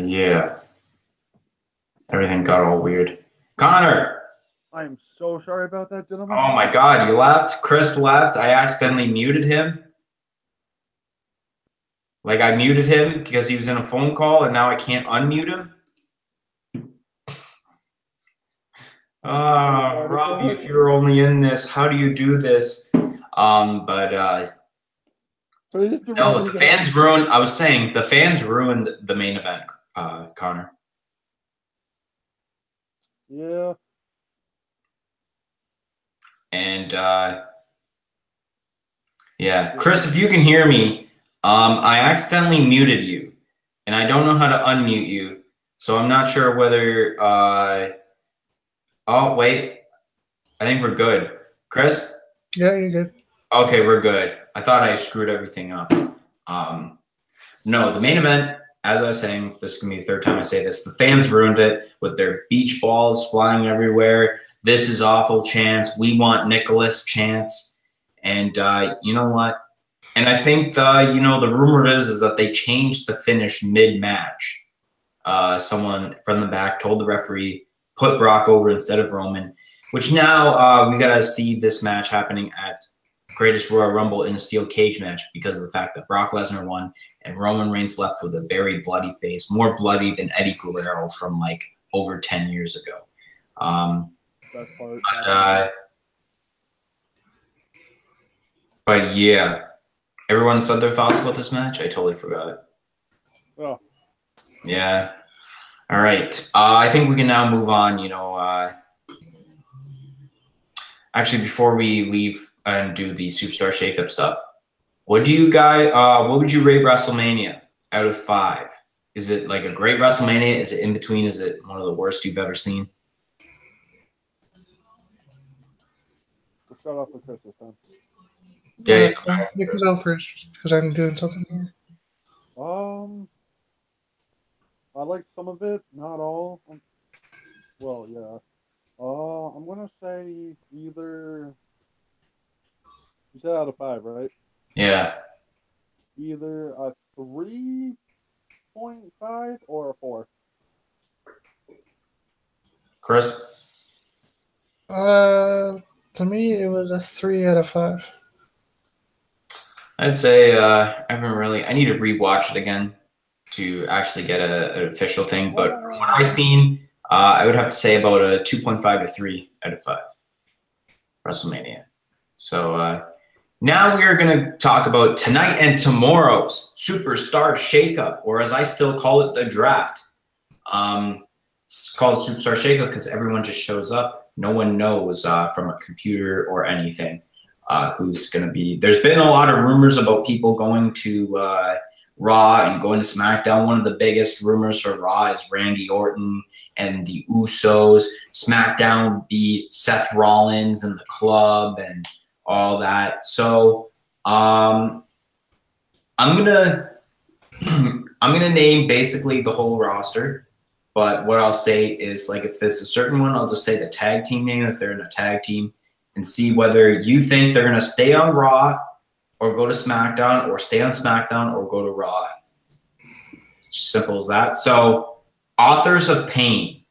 yeah, everything got all weird. Connor. I'm so sorry about that, gentlemen. Oh my God, you left. Chris left. I accidentally muted him. Like I muted him because he was in a phone call, and now I can't unmute him. Robbie, if you're only in this, how do you do this? No, the fans ruined. I was saying the fans ruined the main event, Connor. Yeah. And yeah, Chris, if you can hear me, I accidentally muted you, and I don't know how to unmute you, so I'm not sure whether. Oh wait, I think we're good. Chris? Yeah, you're good. Okay, we're good. I thought I screwed everything up. No, the main event, as I was saying, this is going to be the third time I say this, the fans ruined it with their beach balls flying everywhere. This is awful chants. We want Nicholas chants. And you know what? And I think the rumor is that they changed the finish mid-match. Someone from the back told the referee, put Brock over instead of Roman, which now we got to see this match happening at Greatest Royal Rumble in a steel cage match because of the fact that Brock Lesnar won and Roman Reigns left with a very bloody face, more bloody than Eddie Guerrero from like over 10 years ago. But yeah, everyone said their thoughts about this match. I totally forgot. Oh. Yeah. All right. I think we can now move on. Actually, before we leave and do the Superstar Shakeup stuff, what would you rate WrestleMania out of 5? Is it like a great WrestleMania? Is it in between? Is it one of the worst you've ever seen? Let's start off with Christmas time. Yeah, you can go first because I'm doing something here. I like some of it, not all. Well, yeah. I'm gonna say either. You said out of 5, right? Yeah. Either a 3.5 or a 4. Chris? To me, it was a 3 out of 5. I'd say I need to rewatch it again to actually get an official thing. But from what I've seen, I would have to say about a 2.5 to 3 out of 5. WrestleMania. So now we are going to talk about tonight and tomorrow's Superstar Shakeup, or as I still call it, the draft. It's called Superstar Shakeup because everyone just shows up. No one knows from a computer or anything who's going to be. There's been a lot of rumors about people going to Raw and going to SmackDown. One of the biggest rumors for Raw is Randy Orton and the Usos. SmackDown would be Seth Rollins and the Club and all that. So I'm gonna I'm gonna name basically the whole roster, but what I'll say is like if there's a certain one, I'll just say the tag team name if they're in a tag team, and see whether you think they're gonna stay on Raw or go to SmackDown, or stay on SmackDown or go to Raw. It's simple as that. So, Authors of Pain.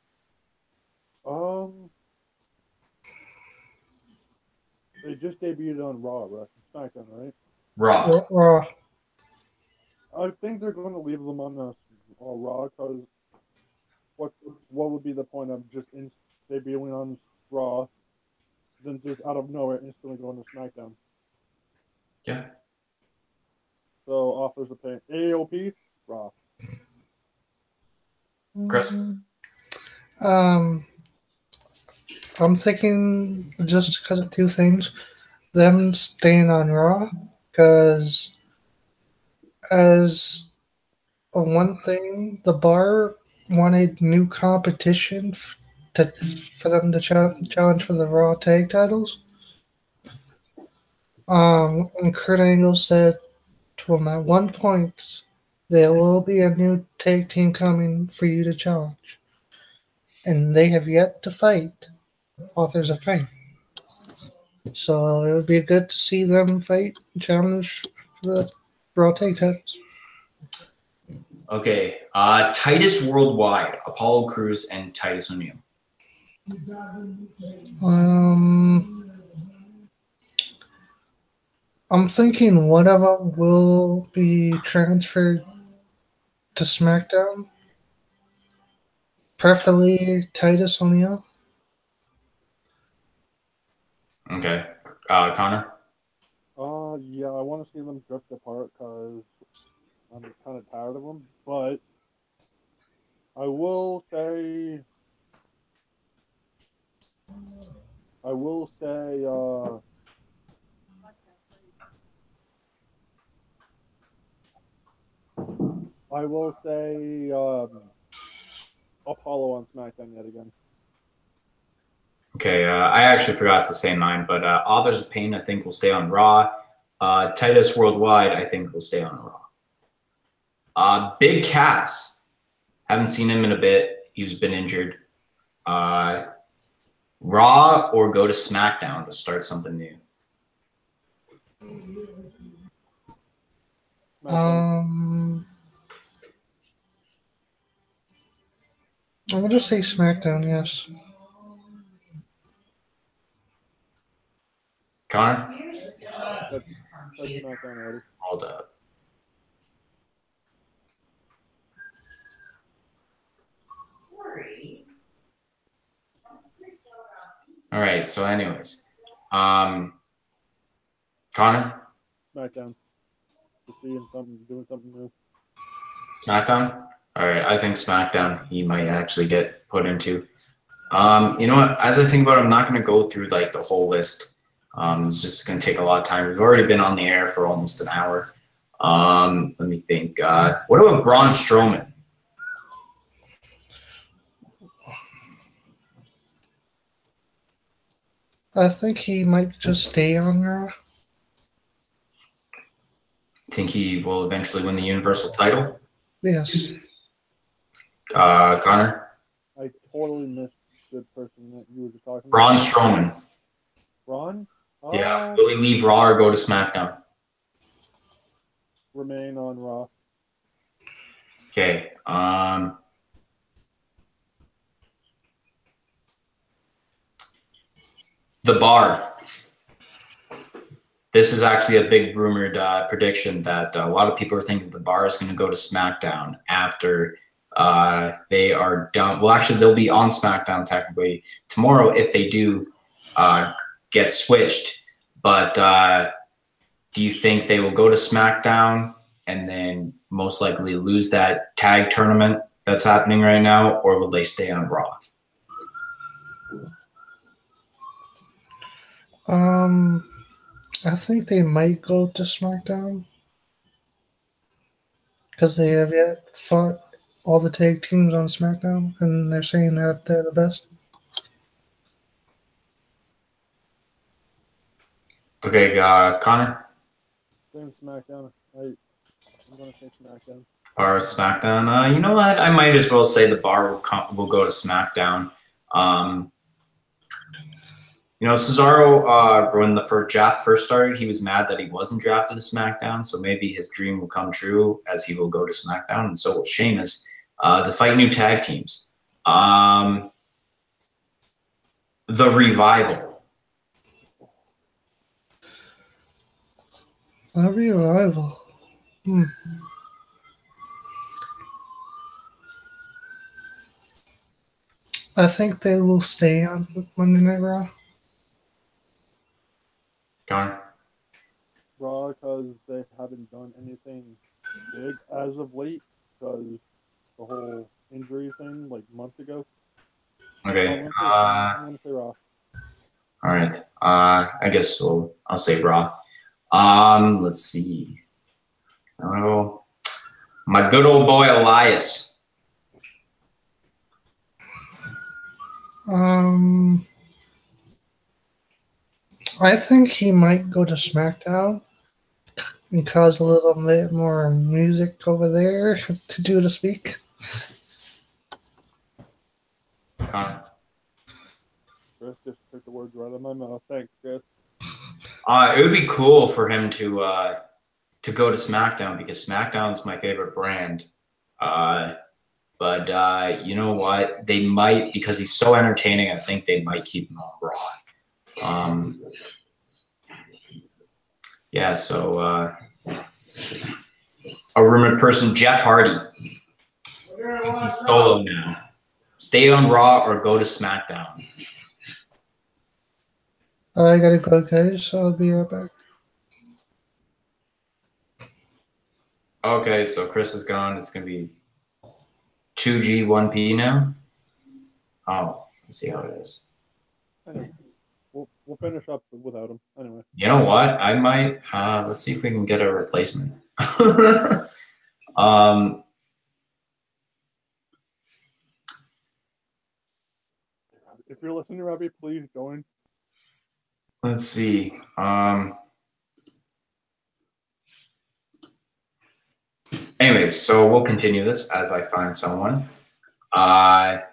They just debuted on Raw, right? SmackDown, right? Raw. Raw. I think they're going to leave them on the Raw because what would be the point of just debuting on Raw, then just out of nowhere instantly going to SmackDown? Yeah. So Authors of Pain, AOP, Raw. Chris? Um, I'm thinking just because of two things. Them staying on Raw, because as one thing, the bar wanted new competition for them to challenge for the Raw tag titles. And Kurt Angle said to him at one point, there will be a new tag team coming for you to challenge. And they have yet to fight Authors of Pain. So it would be good to see them fight and challenge for the Raw tag titles. Okay. Titus Worldwide, Apollo Crews and Titus O'Neil. I'm thinking one of them will be transferred to SmackDown, preferably Titus O'Neil. Okay. Connor? Yeah, I want to see them drift apart because I'm kind of tired of them. But I will say, I will say, I will say, Apollo on SmackDown yet again. Okay, I actually forgot to say mine, but Authors of Pain, I think, will stay on Raw. Titus Worldwide, I think, will stay on Raw. Big Cass, haven't seen him in a bit. He's been injured. Raw or go to SmackDown to start something new. I'm going to say SmackDown, yes. Connor? That's SmackDown already. Hold up. All right. So, anyways, Connor. SmackDown. To see him doing something new. SmackDown. All right. I think SmackDown. He might actually get put into. You know what? As I think about it, I'm not going to go through like the whole list. It's just going to take a lot of time. We've already been on the air for almost an hour. Let me think. What about Braun Strowman? I think he might just stay on Raw. Think he will eventually win the Universal title? Yes. Connor? I totally missed the person that you were just talking Braun about. Strowman. Braun? Yeah. Will he leave Raw or go to SmackDown? Remain on Raw. Okay. The Bar. This is actually a big rumored prediction that a lot of people are thinking the Bar is going to go to SmackDown after they are done. Well, actually, they'll be on SmackDown technically tomorrow if they do get switched. But do you think they will go to SmackDown and then most likely lose that tag tournament that's happening right now, or will they stay on Raw? I think they might go to SmackDown because they have yet fought all the tag teams on SmackDown, and they're saying that they're the best. Okay, Connor? Same SmackDown. I'm going to say SmackDown. Or SmackDown. You know what? I might as well say the bar will go to SmackDown. Um, Cesaro, when the first draft first started, he was mad that he wasn't drafted to SmackDown. So maybe his dream will come true as he will go to SmackDown, and so will Sheamus to fight new tag teams. The Revival. A Revival. I think they will stay on Monday Night Raw. Connor? Raw, because they haven't done anything big as of late, because the whole injury thing, like months ago. Okay. I'm gonna say Raw. All right. I guess I'll say Raw. Let's see. Oh, my good old boy Elias. I think he might go to SmackDown and cause a little bit more music over there, to speak. Connor? Chris just took the words right out of my mouth. Thanks, Chris. It would be cool for him to go to SmackDown because SmackDown is my favorite brand. But you know what? They might, because he's so entertaining. I think they might keep him on Raw. Yeah. So a rumored person, Jeff Hardy. He's solo now. Stay on Raw or go to SmackDown. I gotta go, guys. So I'll be right back. Okay, so Chris is gone. It's gonna be 2G 1P now. Oh, let's see how it is. Anyway, we'll finish up without him. Anyway. You know what? I might. Let's see if we can get a replacement. If you're listening, Robbie, please join. Let's see. Anyway, so we'll continue this as I find someone. Jeff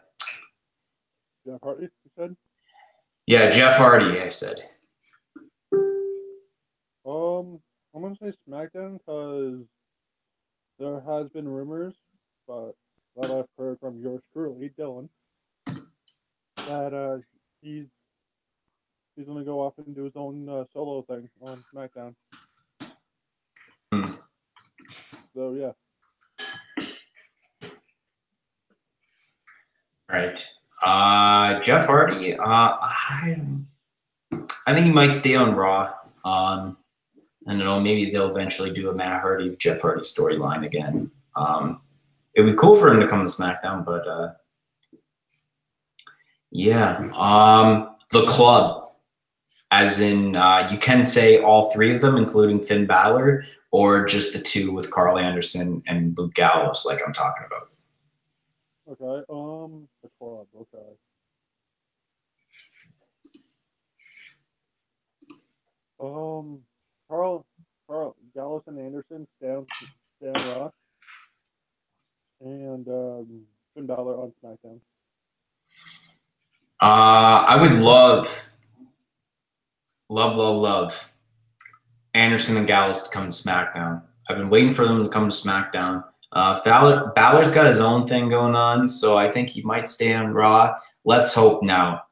Hardy, you said? Yeah, Jeff Hardy, I said. I'm gonna say SmackDown because there has been rumors, but that I've heard from yours truly, Dylan, that he's gonna go off and do his own solo thing on SmackDown. So yeah. All right. Jeff Hardy. I think he might stay on Raw. I don't know. Maybe they'll eventually do a Matt Hardy, Jeff Hardy storyline again. It'd be cool for him to come to SmackDown, but yeah. The Club, as in you can say all three of them, including Finn Balor, or just the two with Carl Anderson and Luke Gallows, like I'm talking about. Okay. The Club. Okay. Carl Gallows and Anderson stand Raw, and Finn Balor on SmackDown. I would love Anderson and Gallows to come to SmackDown. I've been waiting for them to come to SmackDown. Balor's got his own thing going on, so I think he might stay on Raw. Let's hope now.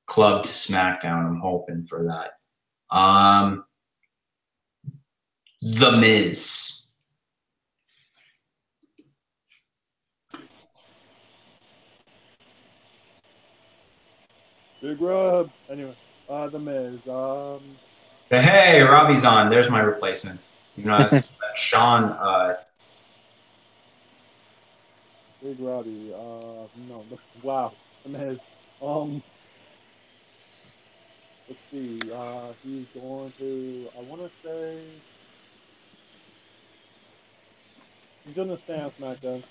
Club to SmackDown. I'm hoping for that. The Miz. Big Rob. Anyway, The Miz. Hey, Robbie's on. There's my replacement. You know, that's Sean. Big Robbie. No. Wow. The Miz. Let's see. He's going to. I want to say. He's going to stay on SmackDown.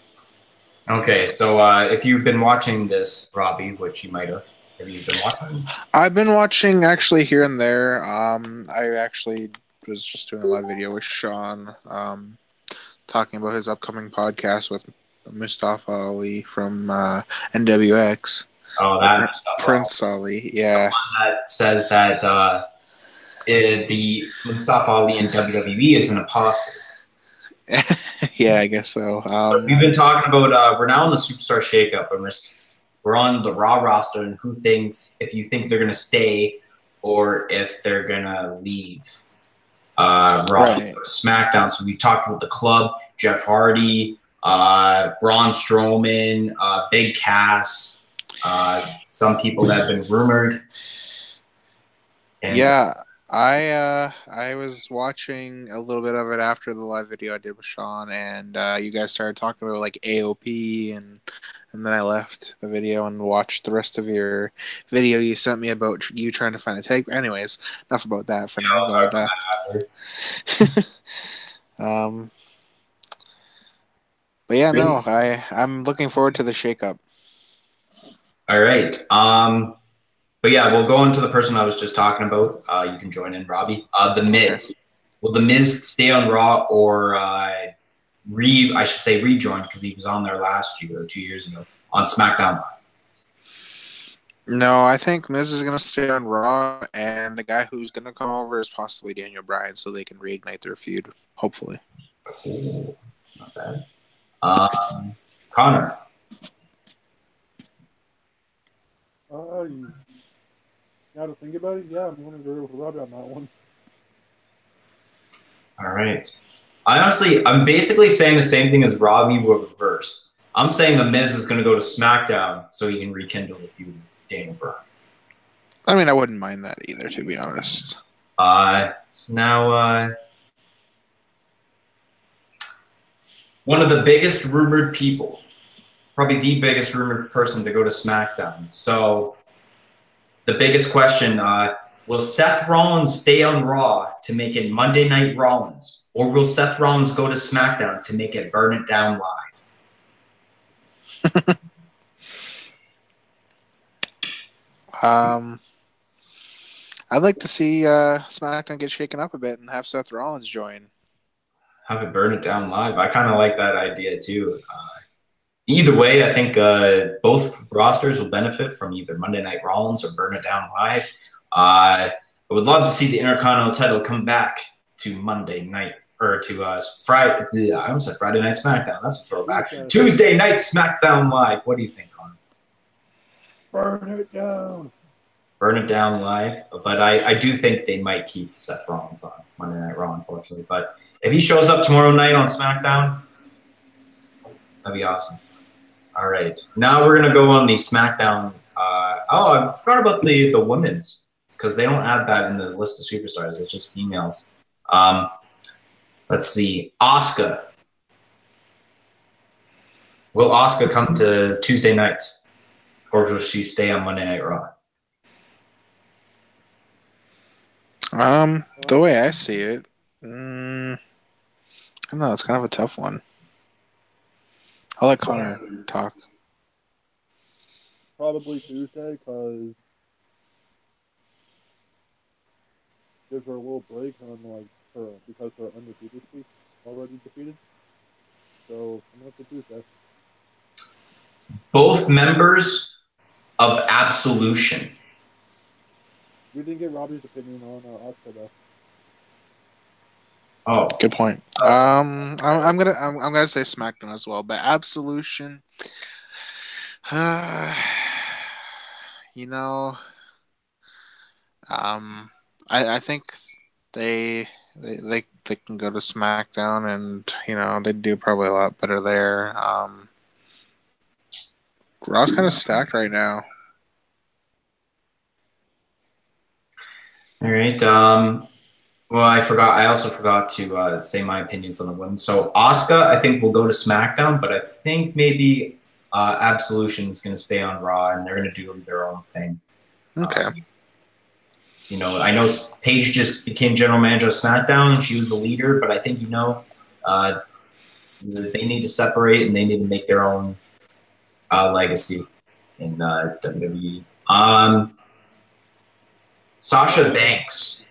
Okay, so if you've been watching this, Robbie, which you might have you been watching? I've been watching actually here and there. I actually was just doing a live video with Sean. talking about his upcoming podcast with Mustafa Ali from NWX. Oh, that stuff. Prince Ali, yeah. That says that the Mustafa Ali in WWE is an imposter. Yeah, I guess so. We've been talking about we're now in the Superstar Shakeup, and we're on the Raw roster, and who thinks if you think they're gonna stay or if they're gonna leave Raw Right. or SmackDown. So we've talked about the club, Jeff Hardy, Braun Strowman, Big Cass, some people that have been rumored. And Yeah, I was watching a little bit of it after the live video I did with Sean, and you guys started talking about like AOP, and then I left the video and watched the rest of your video you sent me about you trying to find a tag. Anyways, enough about that for now. But um, but yeah, no, I'm looking forward to the shakeup. All right. But yeah, we'll go into the person I was just talking about. You can join in, Robbie. The Miz. Okay. Will the Miz stay on Raw or I should say rejoin because he was on there last year or 2 years ago on SmackDown Live. No, I think Miz is gonna stay on Raw, and the guy who's gonna come over is possibly Daniel Bryan, so they can reignite their feud, hopefully. Oh, that's not bad. Connor. Now to think about it, yeah, I'm going to agree with Robbie on that one. All right. I'm basically saying the same thing as Robbie with reverse. I'm saying the Miz is going to go to SmackDown so he can rekindle the feud with Daniel Bryan. I mean, I wouldn't mind that either, to be honest. So now one of the biggest rumored people, probably the biggest rumored person to go to SmackDown. So the biggest question, will Seth Rollins stay on Raw to make it Monday Night Rollins? Or will Seth Rollins go to SmackDown to make it Burn It Down Live? I'd like to see SmackDown get shaken up a bit and have Seth Rollins join. Have it Burn It Down Live. I kind of like that idea too. Either way, I think both rosters will benefit from either Monday Night Rollins or Burn It Down Live. I would love to see the Intercontinental title come back to Monday night or to Friday. I almost said Friday Night SmackDown. That's a throwback. Tuesday Night SmackDown Live. What do you think, Connor? Burn it down. Burn It Down Live. But I do think they might keep Seth Rollins on Monday Night Raw, unfortunately. But if he shows up tomorrow night on SmackDown, that'd be awesome. All right. Now we're going to go on the SmackDown. I forgot about the women's because they don't add that in the list of superstars. It's just females. Let's see. Asuka. Will Asuka come to Tuesday nights? Or will she stay on Monday Night Raw? The way I see it, I don't know. It's kind of a tough one. I'll let Connor talk. Probably Tuesday, because gives her a little break on her because her undefeated streak already defeated. So I'm gonna say Tuesday. Both members of Absolution. We didn't get Robbie's opinion on Asuka though. Oh, Good point. I'm gonna say SmackDown as well, but Absolution. You know, I think they can go to SmackDown, and you know they do probably a lot better there. Raw's kind of stacked right now. all right. Well, I also forgot to say my opinions on the women. So Asuka, I think will go to SmackDown, but I think maybe Absolution is going to stay on Raw, and they're going to do their own thing. Okay. You know, I know Paige just became general manager of SmackDown, and she was the leader, but I think they need to separate and they need to make their own legacy in WWE. Sasha Banks.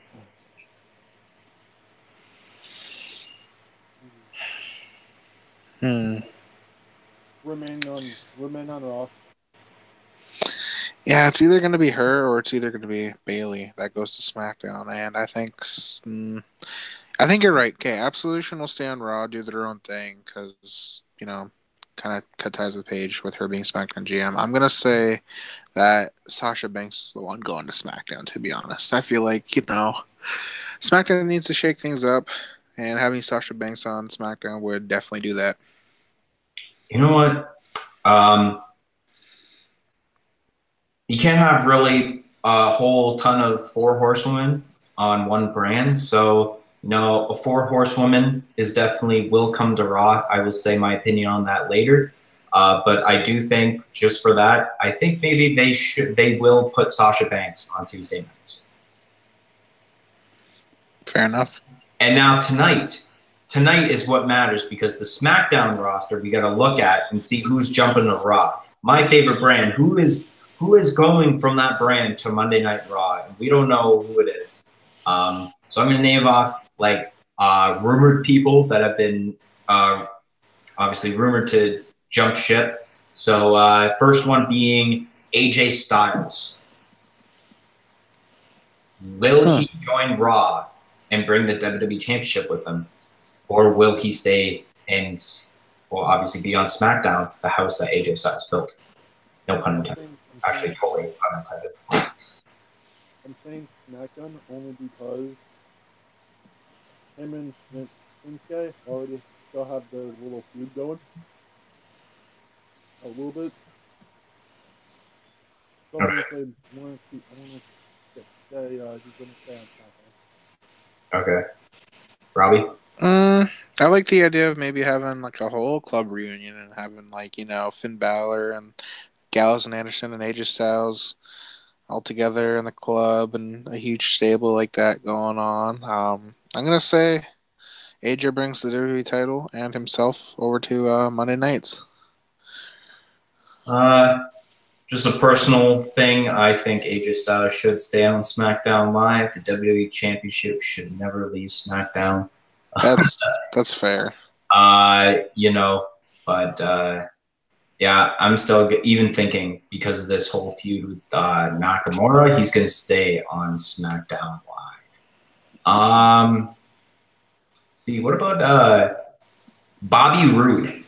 Hmm. remain on Raw. Yeah, it's either going to be her or it's either going to be Bailey that goes to SmackDown, and I think you're right. Okay, Absolution will stay on Raw, do their own thing, because kind of cut ties with Paige with her being SmackDown GM. I'm gonna say that Sasha Banks is the one going to SmackDown. To be honest, I feel like SmackDown needs to shake things up, and having Sasha Banks on SmackDown would definitely do that. You know what? You can't have really a whole ton of four horsewomen on one brand. So, a four horsewoman is definitely will come to Raw. I will say my opinion on that later. But I do think just for that, I think maybe they will put Sasha Banks on Tuesday nights. Fair enough. And now tonight is what matters because the SmackDown roster we got to look at and see who's jumping to Raw. My favorite brand, who is going from that brand to Monday Night Raw? And we don't know who it is. So I'm going to name off rumored people that have been obviously rumored to jump ship. So first one being AJ Styles. Will he join Raw and bring the WWE Championship with him? Or will he stay and will obviously be on SmackDown, the house that AJ Styles built? No pun intended. Actually, totally pun intended. I'm saying SmackDown only because him and Shinsuke already still have their little feud going a little bit. So I'm gonna say I want to say he's gonna stay on SmackDown. Okay. Robbie? I like the idea of maybe having like a whole club reunion and having Finn Balor and Gallows and Anderson and AJ Styles all together in the club and a huge stable like that going on. I'm gonna say AJ brings the WWE title and himself over to Monday nights. Just a personal thing. I think AJ Styles should stay on SmackDown Live. The WWE Championship should never leave SmackDown. That's fair. But yeah, I'm still even thinking because of this whole feud with Nakamura, he's going to stay on SmackDown Live. Let's see, what about Bobby Roode?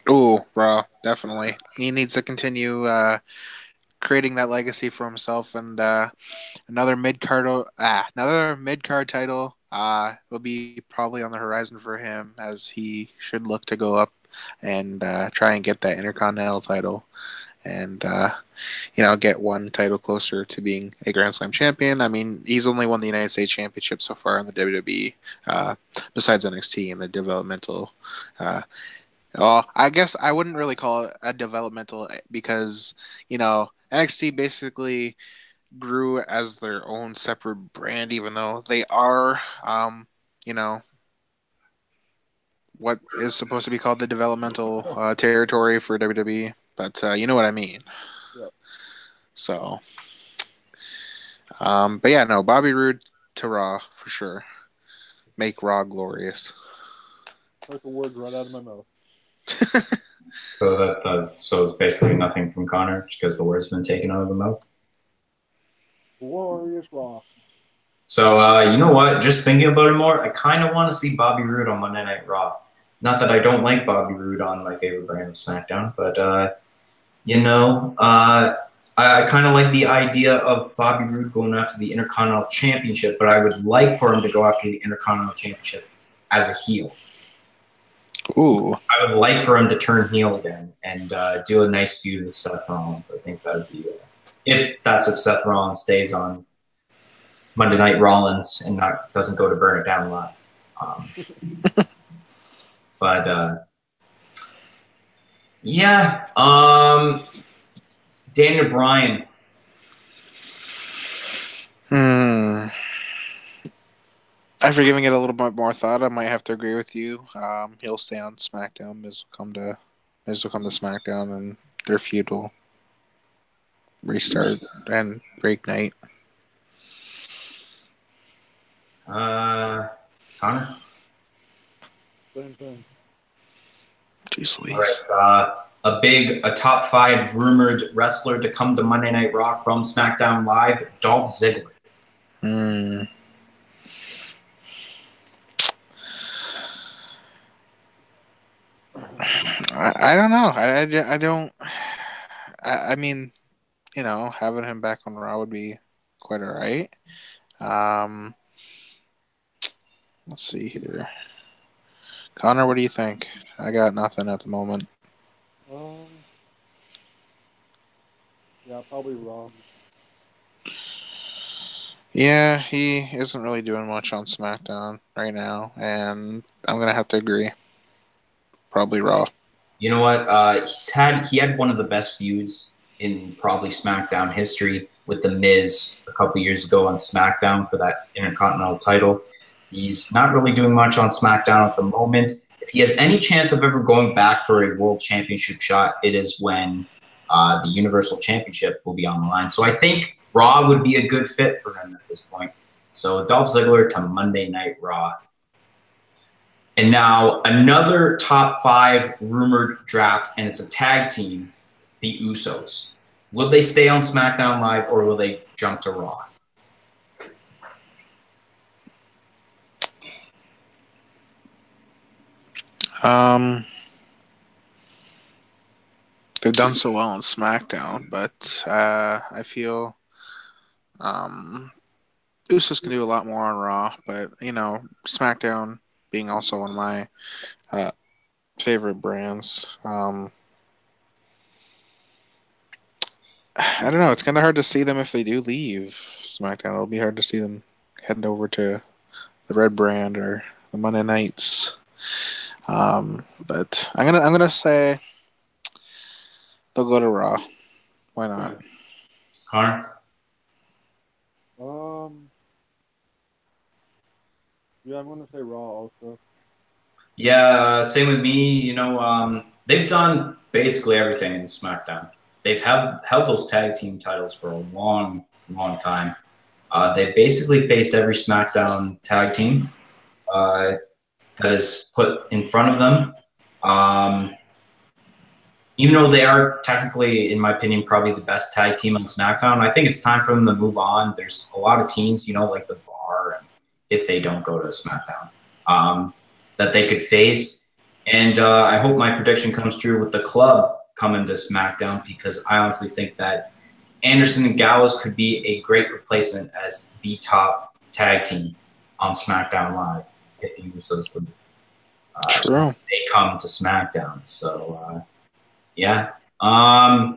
Oh, bro, definitely. He needs to continue creating that legacy for himself, and another mid card title will be probably on the horizon for him, as he should look to go up and try and get that Intercontinental title, and get one title closer to being a Grand Slam champion. I mean, he's only won the United States Championship so far in the WWE, besides NXT and the developmental. I guess I wouldn't really call it a developmental because NXT basically grew as their own separate brand, even though they are, you know, what is supposed to be called the developmental territory for WWE. But you know what I mean. Yeah. So, but yeah, no, Bobby Roode to Raw for sure. Make Raw glorious. Took the words right out of my mouth. So it's basically nothing from Connor because the word's been taken out of the mouth. Glorious Raw. So you know what? Just thinking about it more, I kind of want to see Bobby Roode on Monday Night Raw. Not that I don't like Bobby Roode on my favorite brand of SmackDown, but I kind of like the idea of Bobby Roode going after the Intercontinental Championship, but I would like for him to go after the Intercontinental Championship as a heel. Ooh. I would like for him to turn heel again and do a nice feud with Seth Rollins. I think that would be if Seth Rollins stays on Monday Night Rollins and doesn't go to Burn It Down Live. But yeah, Daniel Bryan. After giving it a little bit more thought, I might have to agree with you. He'll stay on SmackDown. Miz will come to SmackDown, and their feud will restart and reignite. Connor? Same thing. Jeez All Louise. right. A top 5 rumored wrestler to come to Monday Night Raw from SmackDown Live, Dolph Ziggler. Hmm. I don't know. I don't. I mean, having him back on Raw would be quite alright. Um, let's see here. Connor, what do you think? I got nothing at the moment. Um, yeah, probably wrong. Yeah, he isn't really doing much on SmackDown right now, and I'm gonna have to agree. Probably Raw. You know what? He had one of the best feuds in probably SmackDown history with The Miz a couple years ago on SmackDown for that Intercontinental title. He's not really doing much on SmackDown at the moment. If he has any chance of ever going back for a World Championship shot, it is when the Universal Championship will be on the line. So I think Raw would be a good fit for him at this point. So Dolph Ziggler to Monday Night Raw. And now another top 5 rumored draft, and it's a tag team, the Usos. Will they stay on SmackDown Live or will they jump to Raw? Um, they've done so well on SmackDown, but I feel Usos can do a lot more on Raw. But SmackDown being also one of my favorite brands. I don't know. It's kind of hard to see them if they do leave SmackDown. It'll be hard to see them heading over to the Red Brand or the Monday Nights. But I'm gonna say they'll go to Raw. Why not? Connor? Um, yeah, I'm gonna say Raw also. Yeah, same with me. They've done basically everything in SmackDown. They've held those tag team titles for a long, long time. They basically faced every SmackDown tag team uh, that is put in front of them. Um, even though they are technically, in my opinion, probably the best tag team on SmackDown, I think it's time for them to move on. There's a lot of teams, like the Bar, and if they don't go to SmackDown, that they could face. And I hope my prediction comes true with the Club coming to SmackDown because I honestly think that Anderson and Gallows could be a great replacement as the top tag team on SmackDown Live if the Usos True. they come to SmackDown. So yeah. Might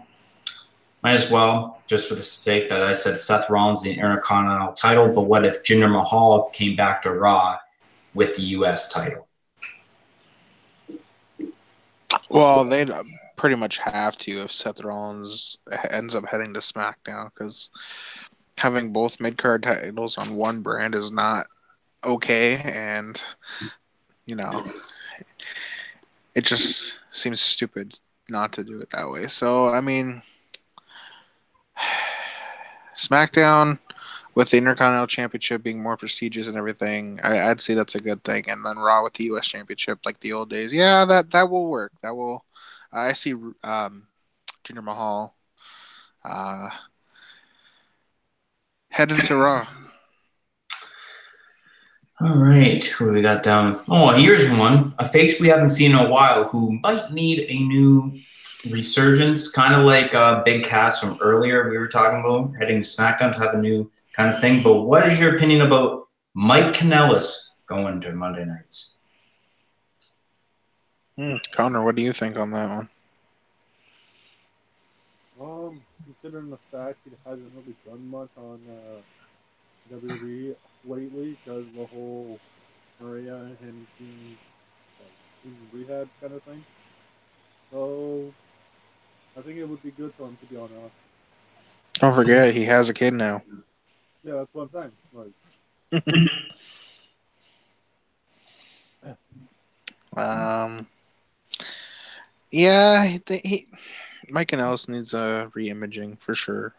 as well, just for the sake that I said Seth Rollins the Intercontinental title, but what if Jinder Mahal came back to Raw with the U.S. title? Well, they'd pretty much have to if Seth Rollins ends up heading to SmackDown because having both mid card titles on one brand is not okay, and you know it just seems stupid not to do it that way. So I mean, SmackDown with the Intercontinental Championship being more prestigious and everything, I'd say that's a good thing. And then Raw with the U.S. Championship, like the old days, yeah, that will work. That will. I see Jinder Mahal uh, heading to Raw. All right, who we got down? Oh, here's one. A face we haven't seen in a while who might need a new resurgence, kind of like Big Cass from earlier we were talking about, heading to SmackDown to have a new kind of thing. But what is your opinion about Mike Kanellis going to Monday nights? Connor, what do you think on that one? Considering the fact he hasn't really done much on WWE lately because the whole Maria and him being in rehab kind of thing. So I think it would be good for him to be on Raw. Don't forget, he has a kid now. Yeah, that's what I'm saying. um, yeah, Mike Kanellis needs a re-imaging for sure.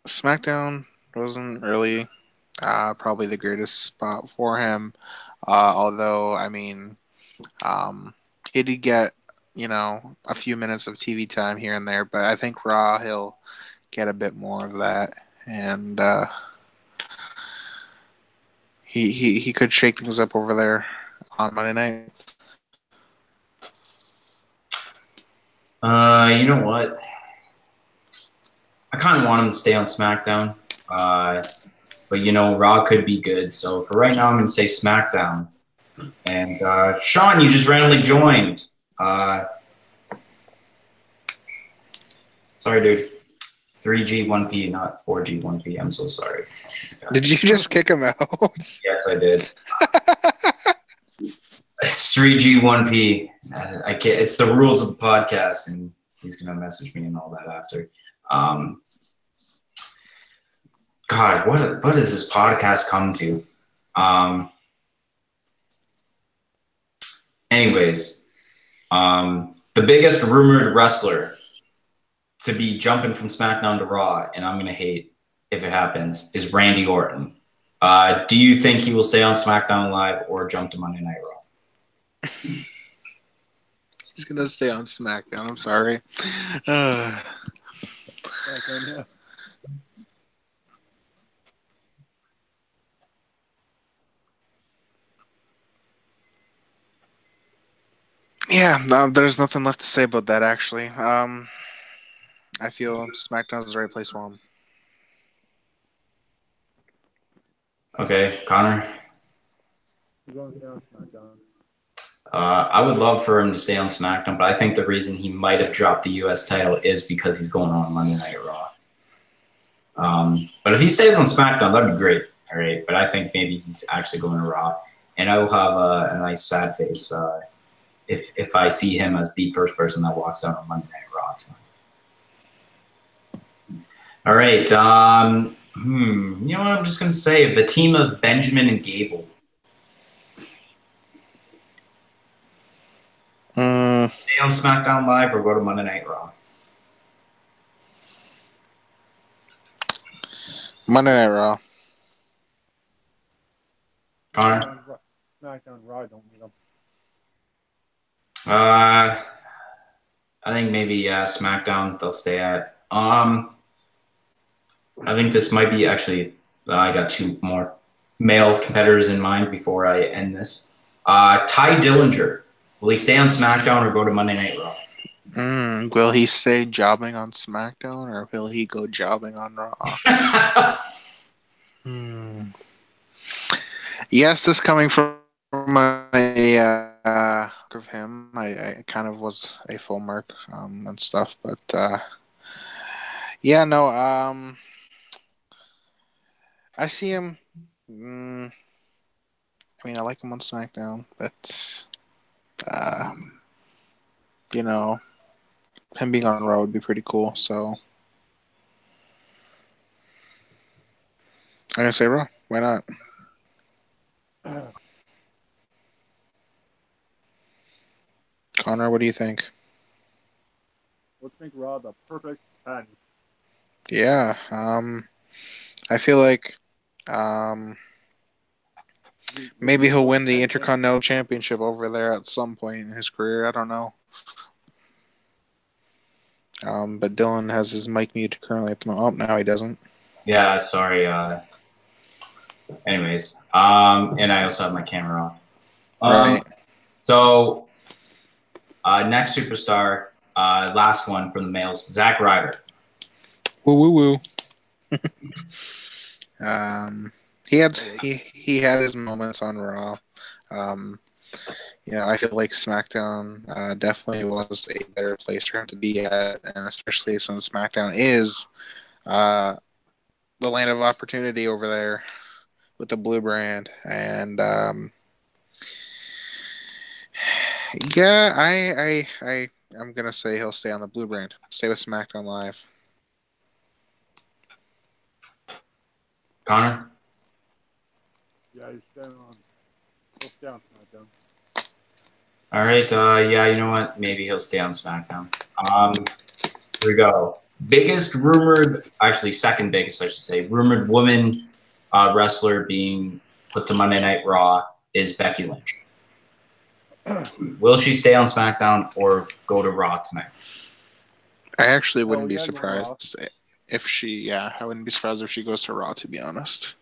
SmackDown wasn't really probably the greatest spot for him. Although, I mean, he did get, a few minutes of TV time here and there, but I think Raw he'll get a bit more of that, and he could shake things up over there on Monday night. You know what? I kind of want him to stay on SmackDown, but Raw could be good. So for right now, I'm going to say SmackDown. And Sean, you just randomly joined. Sorry, dude. 3G 1P, not 4G 1P. I'm so sorry. Did you just kick him out? Yes, I did. It's 3G 1P. I can't. It's the rules of the podcast, and he's gonna message me and all that after. God, what does this podcast come to? Anyways, the biggest rumored wrestler to be jumping from SmackDown to Raw, and I'm gonna hate if it happens, is Randy Orton. Do you think he will stay on SmackDown Live or jump to Monday Night Raw? He's gonna stay on SmackDown. I'm sorry. Yeah, no, there's nothing left to say about that. Actually, I feel SmackDown is the right place for him. Okay, Connor. He's going to stay on SmackDown. I would love for him to stay on SmackDown, but I think the reason he might have dropped the U.S. title is because he's going on Monday Night Raw. But if he stays on SmackDown, that'd be great. All right, but I think maybe he's actually going to Raw, and I will have a nice sad face if I see him as the first person that walks out on Monday Night Raw tonight. All right. You know what I'm just gonna say? The team of Benjamin and Gable. Stay on SmackDown Live or go to Monday Night Raw? Monday Night Raw. Connor? SmackDown Raw don't need them. I think maybe SmackDown they'll stay at. I think this might be actually. I got two more male competitors in mind before I end this. Ty Dillinger, will he stay on SmackDown or go to Monday Night Raw? Will he stay jobbing on SmackDown or will he go jobbing on Raw? Yes, this coming from of him. I kind of was a full merc and stuff, but yeah, no. I see him. I mean, I like him on SmackDown, but him being on Raw would be pretty cool. So I'm gonna say Raw. Why not? Connor, what do you think? Let's make Raw the perfect 10. Yeah, I feel like maybe he'll win the Intercontinental Championship over there at some point in his career. I don't know. But Dylan has his mic muted currently at the moment. Oh, now he doesn't. Yeah, sorry. Anyways, and I also have my camera off. Right. So, next superstar, last one from the males, Zack Ryder. Woo woo woo. He had his moments on Raw. I feel like SmackDown definitely was a better place for him to be at, and especially since SmackDown is the land of opportunity over there with the blue brand. And yeah, I'm gonna say he'll stay on the blue brand, stay with SmackDown Live. Connor? Yeah, he'll stay on SmackDown. All right. Yeah, you know what? Maybe he'll stay on SmackDown. Here we go. Second biggest, I should say, rumored woman wrestler being put to Monday Night Raw is Becky Lynch. Will she stay on SmackDown or go to Raw tonight? I actually wouldn't be yeah, go to Raw. surprised if she. Yeah, I wouldn't be surprised if she goes to Raw. To be honest.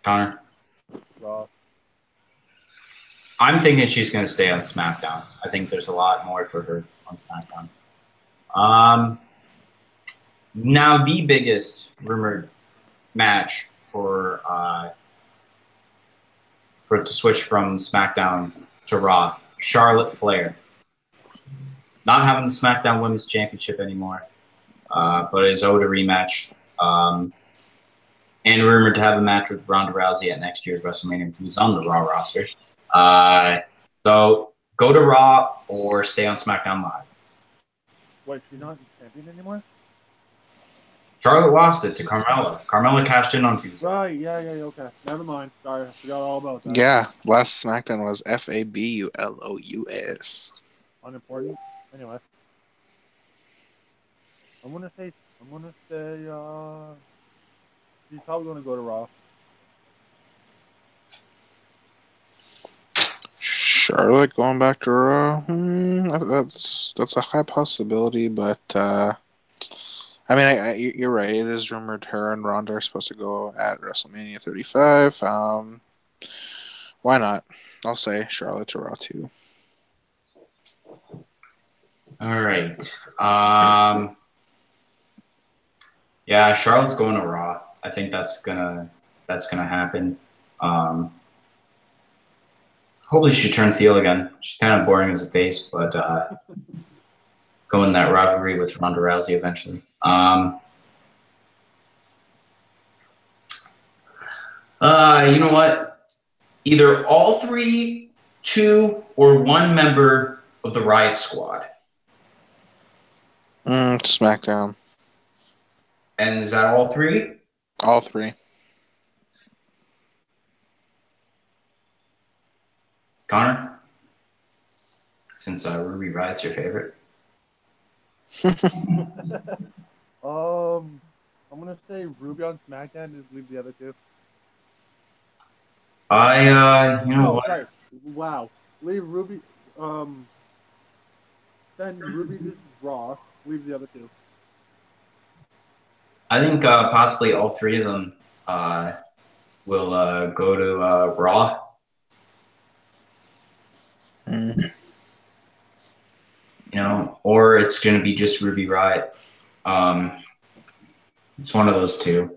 Connor? Raw. I'm thinking she's going to stay on SmackDown. I think there's a lot more for her on SmackDown. Now the biggest rumored match for to switch from SmackDown to Raw, Charlotte Flair. Not having the SmackDown Women's Championship anymore, but is owed a rematch. And rumored to have a match with Ronda Rousey at next year's WrestleMania, who's on the Raw roster. So go to Raw or stay on SmackDown Live. Wait, she's not champion anymore? Charlotte lost it to Carmella. Carmella cashed in on Tuesday. Right, yeah, okay. Never mind. Sorry, I forgot all about that. Yeah, last SmackDown was FABULOUS. Unimportant. Anyway. I'm gonna say she's probably gonna go to Raw. Charlotte going back to Raw. That's a high possibility, but I mean, you're right. It is rumored her and Ronda are supposed to go at WrestleMania 35. Why not? I'll say Charlotte to Raw too. All right. Yeah, Charlotte's going to Raw. I think that's gonna happen. Hopefully she turns heel again. She's kind of boring as a face, but go in that rivalry with Ronda Rousey eventually. You know what? Either all 3, 2, or 1 member of the Riot Squad. SmackDown. And is that all 3? All 3. Connor? Since Ruby Riot's your favorite. I'm gonna say Ruby on SmackDown and leave the other 2. You know what? Sorry. Wow. Leave Ruby. Then Ruby just Raw. Leave the other 2. I think possibly all 3 of them will go to Raw. You know, or it's going to be just Ruby Riot. It's one of those 2.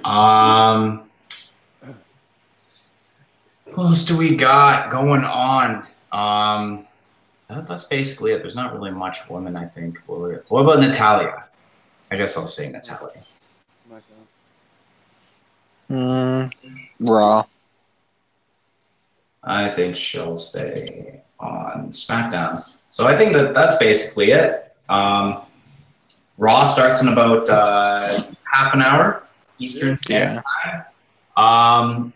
What else do we got going on? That's basically it. There's not really much women, I think. What about Natalya? I guess I'll say Natalya. Raw. I think she'll stay on SmackDown. So I think that's basically it. Raw starts in about half an hour Eastern Standard Time.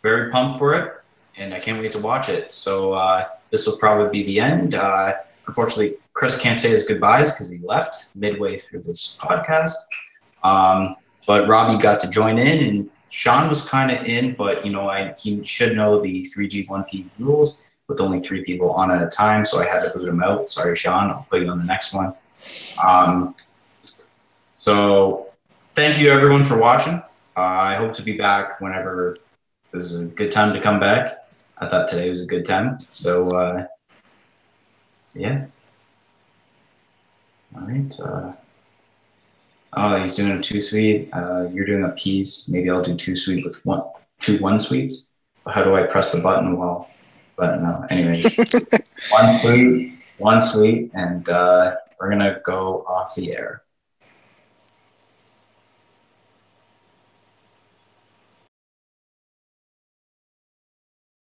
Very pumped for it, and I can't wait to watch it. So this will probably be the end. Unfortunately, Chris can't say his goodbyes because he left midway through this podcast. But Robbie got to join in, and Sean was kind of in, but he should know the 3G1P rules with only 3 people on at a time, so I had to boot him out. Sorry, Sean. I'll put you on the next one. So thank you, everyone, for watching. I hope to be back whenever this is a good time to come back. I thought today was a good time. So, yeah. All right. Oh, he's doing a 2 sweet. You're doing a piece. Maybe I'll do 2 sweet with 2 1 sweets. How do I press the button? But no. Anyways, 1 sweet, and we're gonna go off the air.